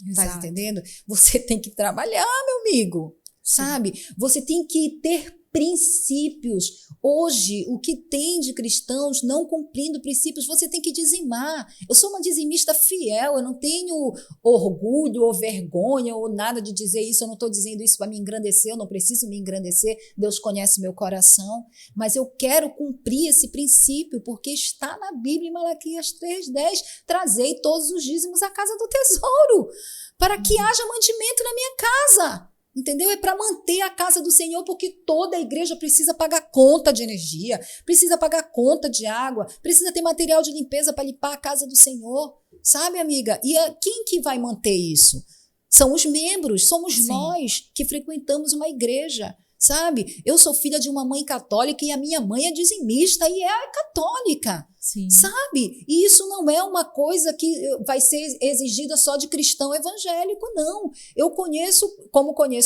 Exato. Tá entendendo? Você tem que trabalhar, meu amigo, sabe? Sim. Você tem que ter princípios. Hoje, o que tem de cristãos não cumprindo princípios, você tem que dizimar. Eu sou uma dizimista fiel, eu não tenho orgulho ou vergonha ou nada de dizer isso, eu não estou dizendo isso para me engrandecer, eu não preciso me engrandecer, Deus conhece meu coração, mas eu quero cumprir esse princípio, porque está na Bíblia, em Malaquias 3:10, trazei todos os dízimos à casa do tesouro, para que haja mantimento na minha casa. Entendeu? É para manter a casa do Senhor, porque toda a igreja precisa pagar conta de energia, precisa pagar conta de água, precisa ter material de limpeza para limpar a casa do Senhor, sabe, amiga? E quem que vai manter isso? São os membros, somos Sim. nós que frequentamos uma igreja, sabe? Eu sou filha de uma mãe católica e a minha mãe é dizimista e é católica. Sim. Sabe? E isso não é uma coisa que vai ser exigida só de cristão evangélico, não. Eu conheço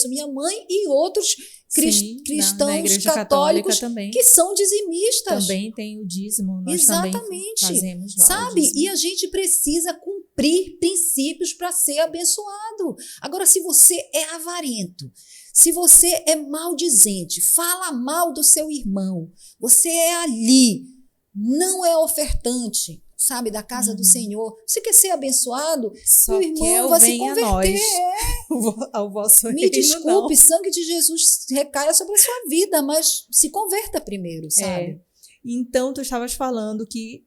minha mãe e outros cristãos católicos também, que são dizimistas. Também tem o dízimo, nós Exatamente. Também fazemos lá. Sabe? E a gente precisa cumprir princípios para ser abençoado. Agora, se você é avarento, se você é maldizente, fala mal do seu irmão, você é ali, não é ofertante, sabe, da casa do Senhor. Você quer ser abençoado? Só o irmão vai se converter. Ao vosso Me reino, desculpe, não. Sangue de Jesus recaia sobre a sua vida, mas se converta primeiro, sabe? Então, tu estavas falando que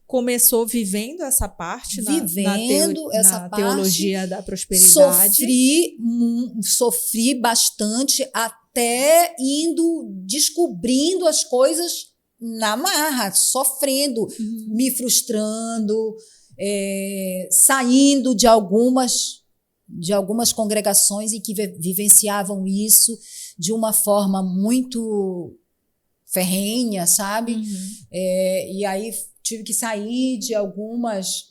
começou vivendo essa parte na teologia da prosperidade. Sofri bastante, até descobrindo as coisas na marra, sofrendo, me frustrando, saindo de algumas congregações em que vivenciavam isso de uma forma muito ferrenha, sabe? E aí tive que sair de algumas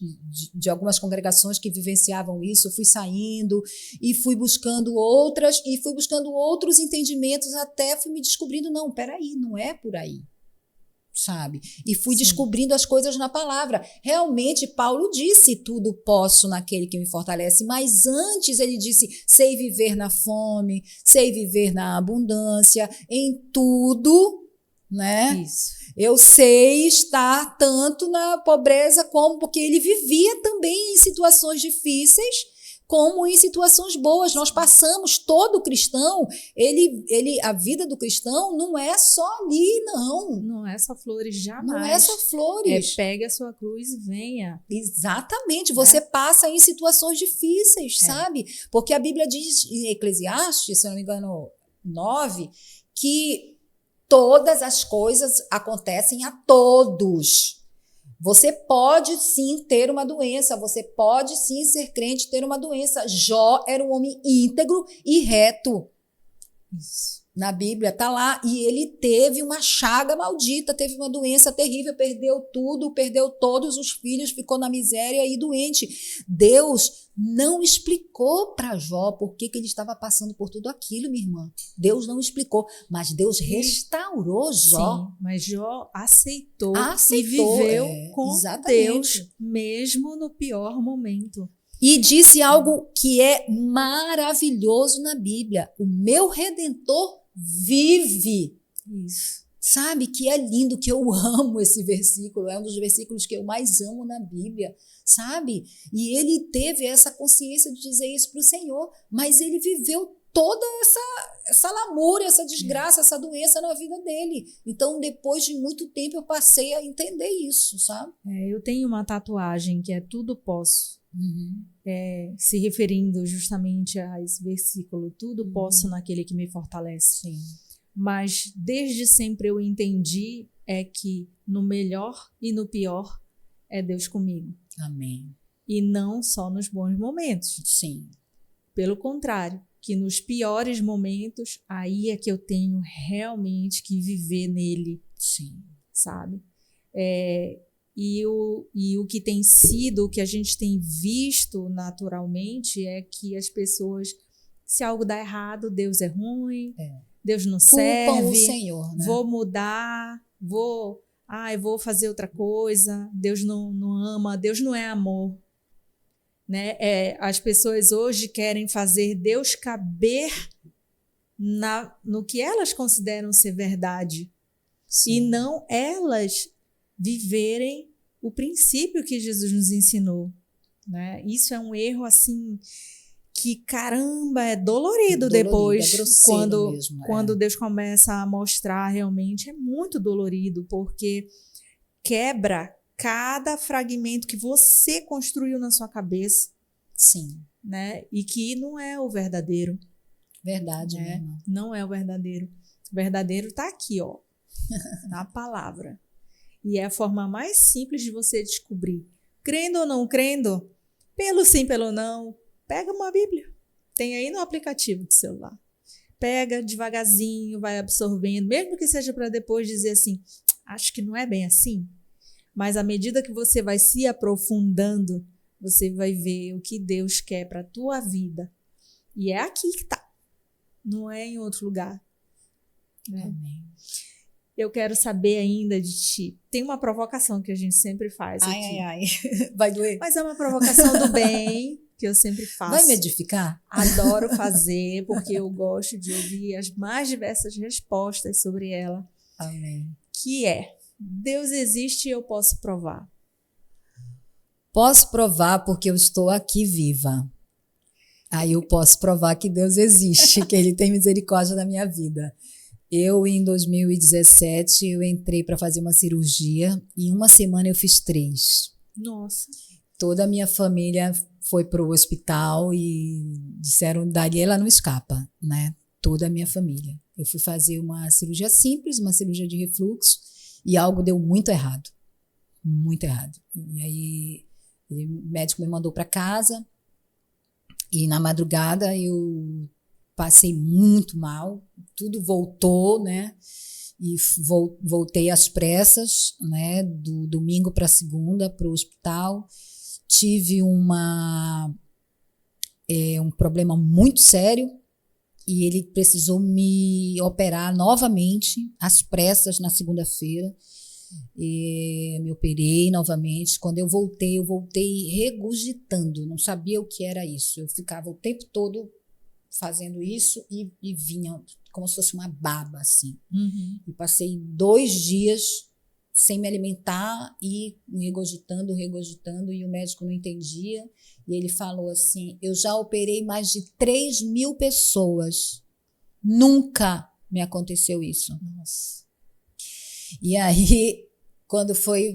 congregações que vivenciavam isso, fui saindo e fui buscando outros entendimentos, até fui me descobrindo, não, peraí, não é por aí. Sabe? E fui descobrindo as coisas na palavra. Realmente, Paulo disse, tudo posso naquele que me fortalece, mas antes ele disse, sei viver na fome, sei viver na abundância, em tudo, né? Isso. Eu sei estar tanto na pobreza como, porque ele vivia também em situações difíceis, como em situações boas. Nós passamos, todo cristão, a vida do cristão não é só ali, não. Não é só flores, jamais. Não é só flores. Pegue a sua cruz e venha. Exatamente. Você passa em situações difíceis, sabe? Porque a Bíblia diz em Eclesiastes, se não me engano, 9, que todas as coisas acontecem a todos, Você pode sim ter uma doença, você pode sim ser crente e ter uma doença. Jó era um homem íntegro e reto. Isso. Na Bíblia está lá, e ele teve uma chaga maldita, teve uma doença terrível, perdeu tudo, perdeu todos os filhos, ficou na miséria e doente. Deus não explicou para Jó por que ele estava passando por tudo aquilo, minha irmã. Deus não explicou, mas Deus restaurou Jó. Sim, mas Jó aceitou e Aceitou, viveu com exatamente. Deus, mesmo no pior momento. E disse algo que é maravilhoso na Bíblia: o meu Redentor vive. Isso. Sabe, que é lindo, que eu amo esse versículo, é um dos versículos que eu mais amo na Bíblia, sabe? E ele teve essa consciência de dizer isso para o Senhor, mas ele viveu toda essa lamúria, essa desgraça, essa doença na vida dele. Então, depois de muito tempo, eu passei a entender isso, sabe? Eu tenho uma tatuagem que é tudo posso. Se referindo justamente a esse versículo, tudo posso naquele que me fortalece. Sim. Mas desde sempre eu entendi que no melhor e no pior é Deus comigo. Amém. E não só nos bons momentos. Sim. Pelo contrário, que nos piores momentos, aí é que eu tenho realmente que viver nele. Sim. Sabe? E o que tem sido, o que a gente tem visto naturalmente é que as pessoas, se algo dá errado, Deus é ruim, Deus não serve, culpam o Senhor, né? Vou mudar, vou fazer outra coisa, Deus não ama, Deus não é amor. Né? As pessoas hoje querem fazer Deus caber no que elas consideram ser verdade. Sim. E não elas viverem o princípio que Jesus nos ensinou, né? Isso é um erro assim que, caramba, é dolorido depois, quando Deus começa a mostrar, realmente é muito dolorido, porque quebra cada fragmento que você construiu na sua cabeça. Sim. Né? E que não é o verdadeiro. Verdade, né? Mesmo. Não é o verdadeiro. O verdadeiro está aqui, ó, na palavra. E é a forma mais simples de você descobrir. Crendo ou não crendo, pelo sim, pelo não, pega uma Bíblia. Tem aí no aplicativo do celular. Pega devagarzinho, vai absorvendo, mesmo que seja para depois dizer assim, acho que não é bem assim. Mas à medida que você vai se aprofundando, você vai ver o que Deus quer para a tua vida. E é aqui que tá. Não é em outro lugar. Né? Amém. Eu quero saber ainda de ti. Tem uma provocação que a gente sempre faz aqui. Ai. Vai doer? Mas é uma provocação do bem que eu sempre faço. Vai me edificar? Adoro fazer, porque eu gosto de ouvir as mais diversas respostas sobre ela. Amém. Que é, Deus existe e eu posso provar. Posso provar porque eu estou aqui viva. Aí eu posso provar que Deus existe, que Ele tem misericórdia da minha vida. Eu, em 2017, eu entrei para fazer uma cirurgia e em uma semana eu fiz 3. Nossa. Toda a minha família foi para o hospital e disseram, Dariela não escapa, né? Toda a minha família. Eu fui fazer uma cirurgia simples, uma cirurgia de refluxo, e algo deu muito errado. Muito errado. E aí o médico me mandou para casa e na madrugada eu passei muito mal, tudo voltou, né? E voltei às pressas, né? Do domingo para segunda para o hospital. Tive um problema muito sério e ele precisou me operar novamente às pressas na segunda-feira. Me operei novamente. Quando eu voltei regurgitando, não sabia o que era isso. Eu ficava o tempo todo fazendo isso e vinha como se fosse uma baba, assim. Uhum. E passei 2 dias sem me alimentar e regurgitando, e o médico não entendia. E ele falou assim, eu já operei mais de 3.000 pessoas. Nunca me aconteceu isso. Nossa. E aí, quando foi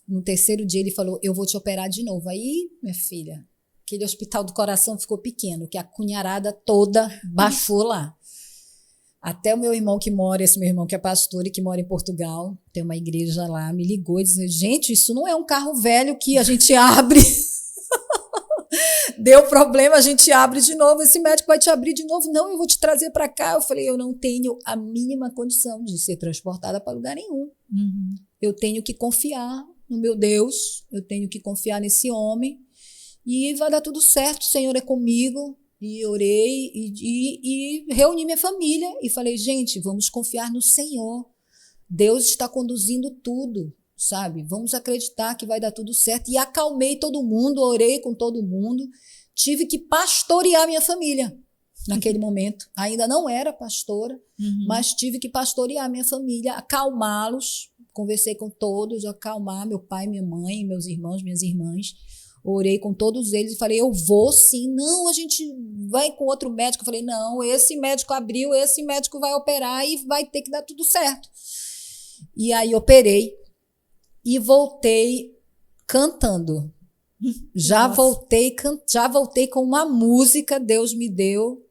no 3º dia, ele falou, eu vou te operar de novo. Aí, minha filha, aquele hospital do coração ficou pequeno, que a cunharada toda baixou lá. Até o meu irmão que mora, esse meu irmão que é pastor e que mora em Portugal, tem uma igreja lá, me ligou e disse, gente, isso não é um carro velho que a gente abre. Deu problema, a gente abre de novo, esse médico vai te abrir de novo. Não, eu vou te trazer para cá. Eu falei, eu não tenho a mínima condição de ser transportada para lugar nenhum. Uhum. Eu tenho que confiar no meu Deus, eu tenho que confiar nesse homem e vai dar tudo certo, o Senhor é comigo. E orei e reuni minha família e falei, gente, vamos confiar no Senhor. Deus está conduzindo tudo, sabe? Vamos acreditar que vai dar tudo certo. E acalmei todo mundo, orei com todo mundo. Tive que pastorear minha família naquele momento. Ainda não era pastora, mas tive que pastorear minha família, acalmá-los. Conversei com todos, acalmar meu pai, minha mãe, meus irmãos, minhas irmãs. Orei com todos eles e falei, eu vou sim. Não, a gente vai com outro médico. Eu falei, não, esse médico abriu, esse médico vai operar e vai ter que dar tudo certo. E aí operei e voltei cantando. Já voltei com uma música, Deus me deu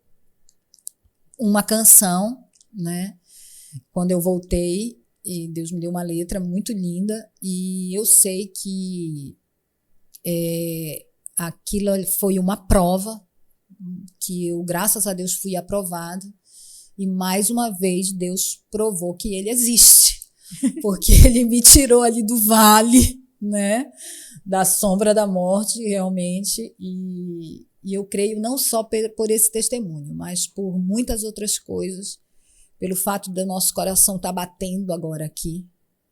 uma canção, né? Quando eu voltei, e Deus me deu uma letra muito linda e eu sei que aquilo foi uma prova que eu, graças a Deus, fui aprovada e mais uma vez Deus provou que ele existe, porque ele me tirou ali do vale, né, da sombra da morte realmente e eu creio não só por esse testemunho, mas por muitas outras coisas, pelo fato do nosso coração estar batendo agora aqui,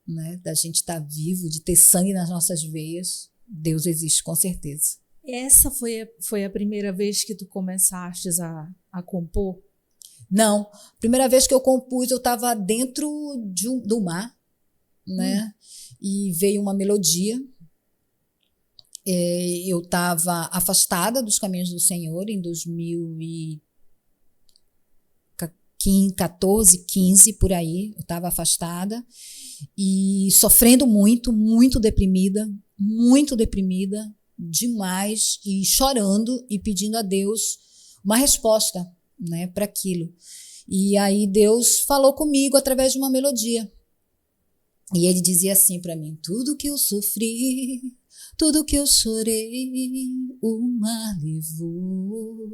né, da gente estar vivo, de ter sangue nas nossas veias. Deus existe, com certeza. Essa foi a primeira vez que tu começaste a compor? Não. Primeira vez que eu compus, eu estava dentro do mar, né? E veio uma melodia. Eu estava afastada dos caminhos do Senhor em 2014, 15, por aí. Eu estava afastada e sofrendo muito, muito deprimida demais e chorando e pedindo a Deus uma resposta, né, para aquilo. E aí Deus falou comigo através de uma melodia. E ele dizia assim para mim, tudo que eu sofri, tudo que eu chorei, o mar levou.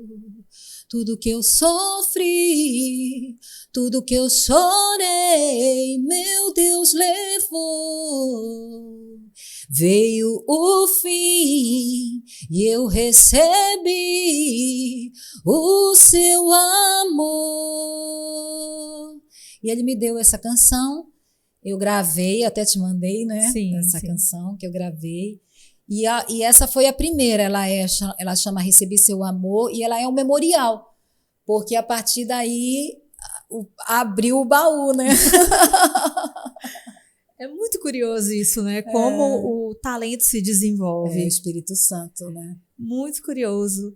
Tudo que eu sofri, tudo que eu chorei, meu Deus levou. Veio o fim e eu recebi o seu amor. E ele me deu essa canção, eu gravei, até te mandei, né? Sim, essa sim. canção que eu gravei. E essa foi a primeira, ela chama Recebi Seu Amor e ela é um memorial, porque a partir daí abriu o baú, né? É muito curioso isso, né? Como o talento se desenvolve. É o Espírito Santo, né? Muito curioso.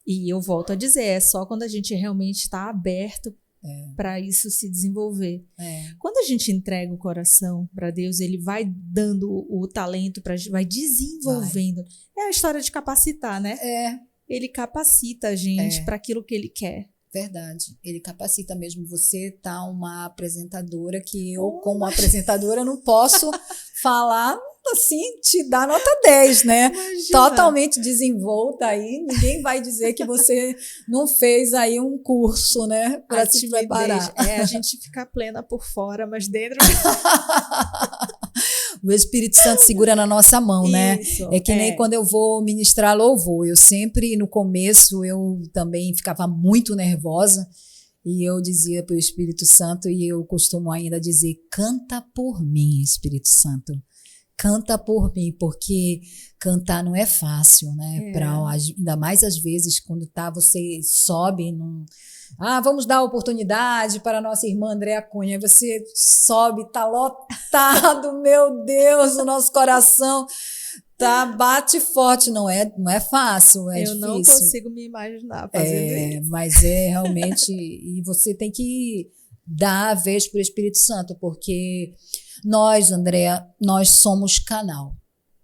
E eu volto a dizer, é só quando a gente realmente está aberto para isso se desenvolver. Quando a gente entrega o coração para Deus, ele vai dando o talento, vai desenvolvendo. É a história de capacitar, né? Ele capacita a gente para aquilo que ele quer. Verdade, ele capacita mesmo. Você tá uma apresentadora que eu, como apresentadora, não posso falar assim, te dar nota 10, né? Imagina. Totalmente desenvolta aí, ninguém vai dizer que você não fez aí um curso, né? Para se preparar. A gente fica plena por fora, mas dentro... O Espírito Santo segura na nossa mão, né? É que nem quando eu vou ministrar louvor. Eu sempre, no começo, eu também ficava muito nervosa e eu dizia para o Espírito Santo, e eu costumo ainda dizer, canta por mim, Espírito Santo. Canta por mim, porque cantar não é fácil, né? Ainda mais às vezes quando você sobe num... vamos dar oportunidade para a nossa irmã Andréa Cunha. Você sobe, tá lotado, meu Deus, o nosso coração bate forte. Não é fácil, é difícil. Eu não consigo me imaginar fazendo isso. Mas realmente, e você tem que dar a vez para o Espírito Santo, porque nós, Andréa, nós somos canal.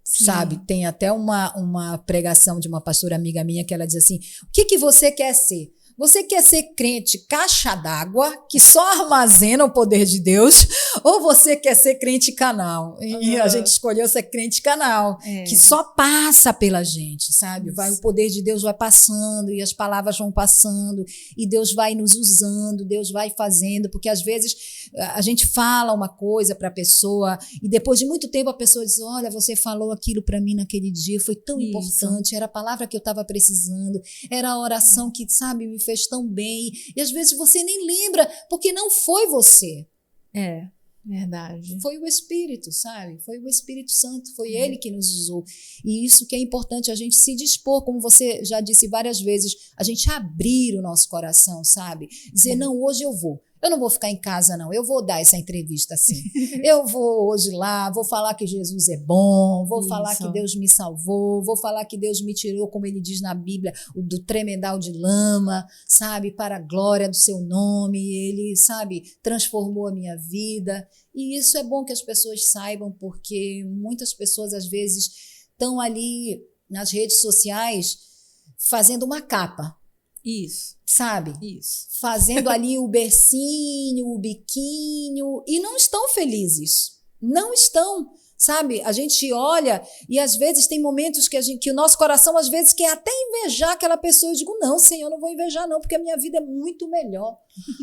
Sim. Sabe? Tem até uma pregação de uma pastora amiga minha que ela diz assim, o que você quer ser? Você quer ser crente caixa d'água, que só armazena o poder de Deus, ou você quer ser crente canal? E a gente escolheu ser crente canal, que só passa pela gente, sabe? O poder de Deus vai passando e as palavras vão passando e Deus vai nos usando, Deus vai fazendo, porque às vezes a gente fala uma coisa para a pessoa e depois de muito tempo a pessoa diz, olha, você falou aquilo para mim naquele dia, foi tão importante, era a palavra que eu estava precisando, era a oração que, sabe, me fez tão bem. E às vezes você nem lembra, porque não foi você. É, verdade. Foi o Espírito, sabe? Foi o Espírito Santo, foi Ele que nos usou. E isso que é importante, a gente se dispor, como você já disse várias vezes, a gente abrir o nosso coração, sabe? Dizer, não, hoje eu vou. Eu não vou ficar em casa, não. Eu vou dar essa entrevista assim. Eu vou hoje lá, vou falar que Jesus é bom, vou falar que Deus me salvou, vou falar que Deus me tirou, como ele diz na Bíblia, do tremedal de lama, sabe? Para a glória do seu nome. Ele, sabe, transformou a minha vida. E isso é bom que as pessoas saibam, porque muitas pessoas, às vezes, estão ali nas redes sociais fazendo uma capa. Isso. Sabe? Isso. Fazendo ali o bercinho, o biquinho, e não estão felizes. Não estão, sabe? A gente olha e às vezes tem momentos que o nosso coração às vezes quer até invejar aquela pessoa. Eu digo, não, Senhor, eu não vou invejar não, porque a minha vida é muito melhor.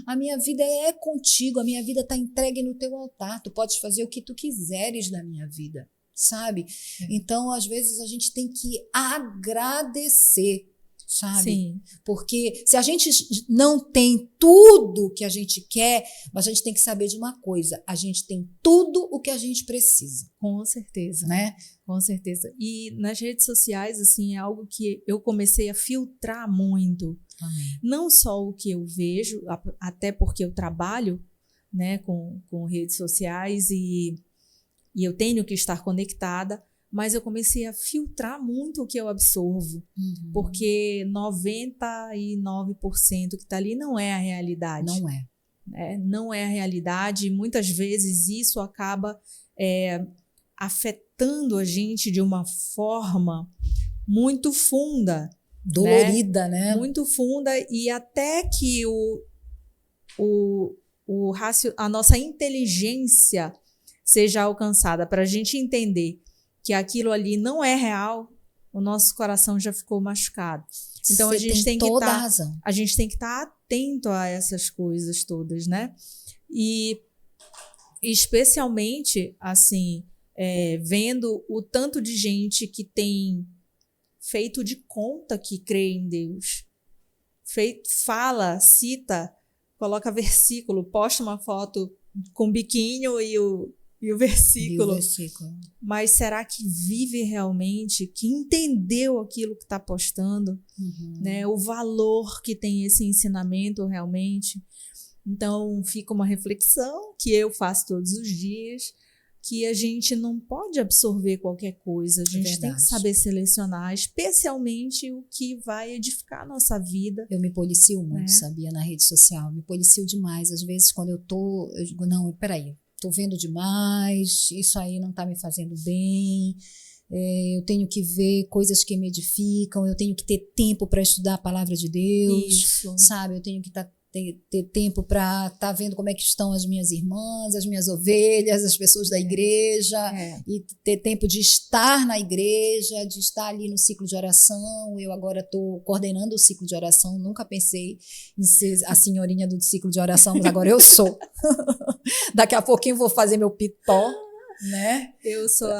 A minha vida é contigo, a minha vida está entregue no teu altar. Tu podes fazer o que tu quiseres na minha vida, sabe? Então, às vezes a gente tem que agradecer, sabe? Sim. Porque se a gente não tem tudo que a gente quer, mas a gente tem que saber de uma coisa, a gente tem tudo o que a gente precisa. Com certeza. Né? Com certeza. E nas redes sociais, assim, é algo que eu comecei a filtrar muito. Amém. Não só o que eu vejo, até porque eu trabalho, né, com redes sociais e eu tenho que estar conectada, mas eu comecei a filtrar muito o que eu absorvo, porque 99% que está ali não é a realidade. Não é. Não é a realidade, e muitas vezes isso acaba afetando a gente de uma forma muito funda. Dolorida, né? Muito funda, e até que a nossa inteligência seja alcançada para a gente entender que aquilo ali não é real, o nosso coração já ficou machucado. Então a gente tem que estar atento a essas coisas todas, né? E especialmente assim, vendo o tanto de gente que tem feito de conta que crê em Deus, fala, cita, coloca versículo, posta uma foto com biquinho e o versículo. Mas será que vive realmente, que entendeu aquilo que está postando, né? O valor que tem esse ensinamento realmente? Então fica uma reflexão que eu faço todos os dias, que a gente não pode absorver qualquer coisa, a gente tem que saber selecionar, especialmente o que vai edificar a nossa vida. Eu me policio muito, sabia, na rede social, me policio demais. Às vezes quando eu digo, não, peraí, estou vendo demais, isso aí não está me fazendo bem, eu tenho que ver coisas que me edificam, eu tenho que ter tempo para estudar a palavra de Deus, sabe? Eu tenho que ter tempo para estar vendo como é que estão as minhas irmãs, as minhas ovelhas, as pessoas da igreja, e ter tempo de estar na igreja, de estar ali no ciclo de oração. Eu agora estou coordenando o ciclo de oração, nunca pensei em ser a senhorinha do ciclo de oração, mas agora eu sou. Daqui a pouquinho vou fazer meu pitó, né? Eu sou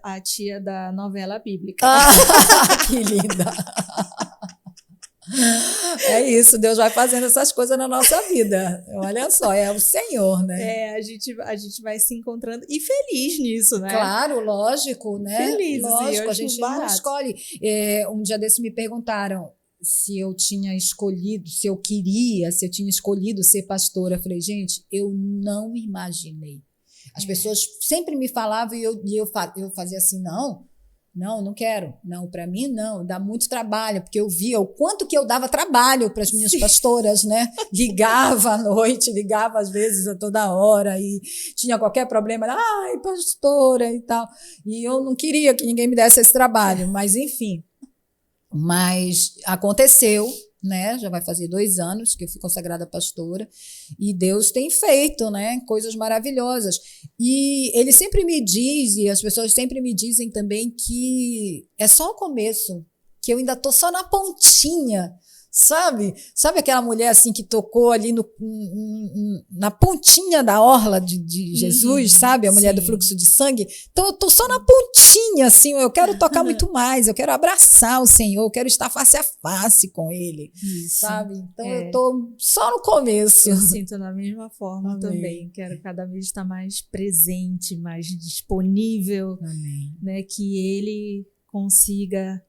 a tia da novela bíblica. Que linda! É isso, Deus vai fazendo essas coisas na nossa vida. Olha só, é o Senhor, né? A gente vai se encontrando e feliz nisso, né? Claro, lógico, né? Feliz, lógico, a assim, gente não escolhe. Um dia desses me perguntaram se eu tinha escolhido, se eu tinha escolhido ser pastora. Eu falei, gente, eu não imaginei. As pessoas sempre me falavam e eu fazia assim, não quero. Não, para mim não, dá muito trabalho, porque eu via o quanto que eu dava trabalho para as minhas pastoras, né? Ligava à noite, ligava às vezes a toda hora e tinha qualquer problema, ai, pastora e tal. E eu não queria que ninguém me desse esse trabalho, mas enfim. Mas aconteceu né? Já vai fazer 2 anos que eu fui consagrada pastora, e Deus tem feito, né, coisas maravilhosas. E ele sempre me diz, e as pessoas sempre me dizem também, que é só o começo, que eu ainda estou só na pontinha, sabe? Sabe aquela mulher assim que tocou ali na pontinha da orla de Jesus, sabe? A mulher do fluxo de sangue. Então eu tô só na pontinha, assim, eu quero tocar muito mais, eu quero abraçar o Senhor, eu quero estar face a face com Ele, sabe? Então eu tô só no começo. Eu sinto da mesma forma também, quero cada vez estar mais presente, mais disponível, né? Que Ele consiga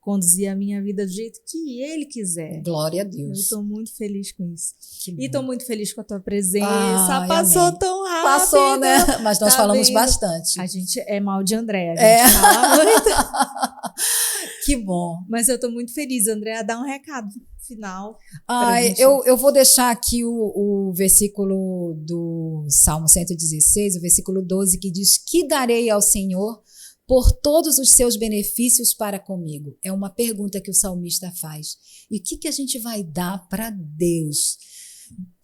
conduzir a minha vida do jeito que Ele quiser. Glória a Deus. Eu estou muito feliz com isso. E estou muito feliz com a tua presença. Passou tão rápido. Passou, né? Mas nós falamos bastante. A gente é mal de Andréa. A gente fala muito. Que bom. Mas eu estou muito feliz. Andréa, dá um recado final. Eu vou deixar aqui o versículo do Salmo 116, o versículo 12, que diz: que darei ao Senhor por todos os seus benefícios para comigo? É uma pergunta que o salmista faz. E o que a gente vai dar para Deus?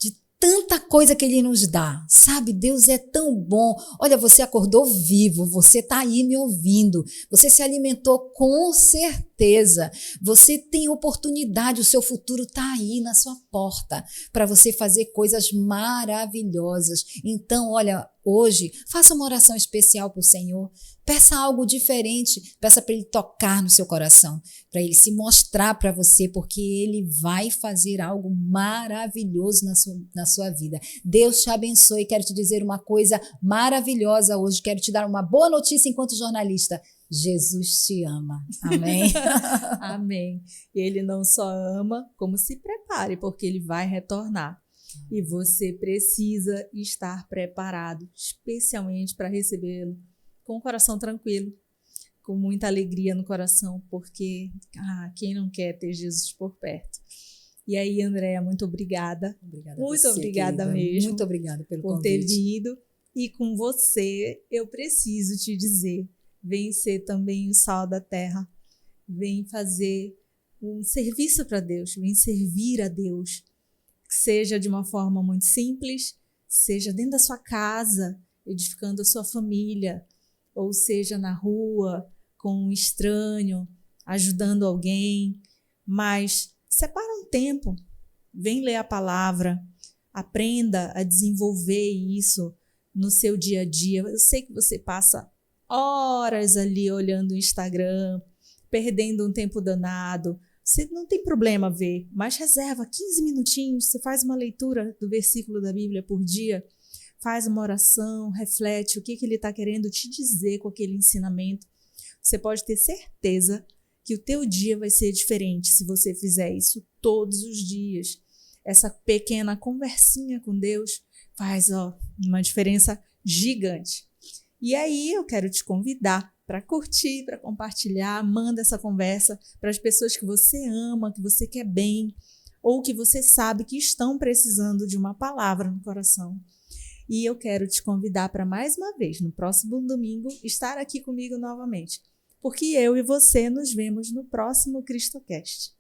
De tanta coisa que Ele nos dá, sabe? Deus é tão bom. Olha, você acordou vivo, você está aí me ouvindo, você se alimentou com certeza, você tem oportunidade, o seu futuro está aí na sua porta para você fazer coisas maravilhosas. Então, olha, hoje, faça uma oração especial para o Senhor. Peça algo diferente, peça para Ele tocar no seu coração, para Ele se mostrar para você, porque Ele vai fazer algo maravilhoso na sua vida. Deus te abençoe. Quero te dizer uma coisa maravilhosa hoje, quero te dar uma boa notícia enquanto jornalista. Jesus te ama. Amém? Amém. Ele não só ama, como se prepare, porque Ele vai retornar. E você precisa estar preparado, especialmente para recebê-lo com o coração tranquilo, com muita alegria no coração, porque quem não quer ter Jesus por perto? E aí, Andréa, muito obrigada. Muito obrigada mesmo. Muito obrigada pelo convite. Por ter vindo. E com você, eu preciso te dizer, vem ser também o sal da terra, vem fazer um serviço para Deus, vem servir a Deus, que seja de uma forma muito simples, seja dentro da sua casa, edificando a sua família, ou seja na rua, com um estranho, ajudando alguém, mas separa um tempo, vem ler a palavra, aprenda a desenvolver isso no seu dia a dia. Eu sei que você passa horas ali olhando o Instagram, perdendo um tempo danado. Você não tem problema ver, mas reserva 15 minutinhos, você faz uma leitura do versículo da Bíblia por dia, faz uma oração, reflete o que Ele está querendo te dizer com aquele ensinamento. Você pode ter certeza que o teu dia vai ser diferente se você fizer isso todos os dias. Essa pequena conversinha com Deus faz uma diferença gigante. E aí eu quero te convidar para curtir, para compartilhar, manda essa conversa para as pessoas que você ama, que você quer bem, ou que você sabe que estão precisando de uma palavra no coração. E eu quero te convidar para mais uma vez, no próximo domingo, estar aqui comigo novamente, porque eu e você nos vemos no próximo CristoCast.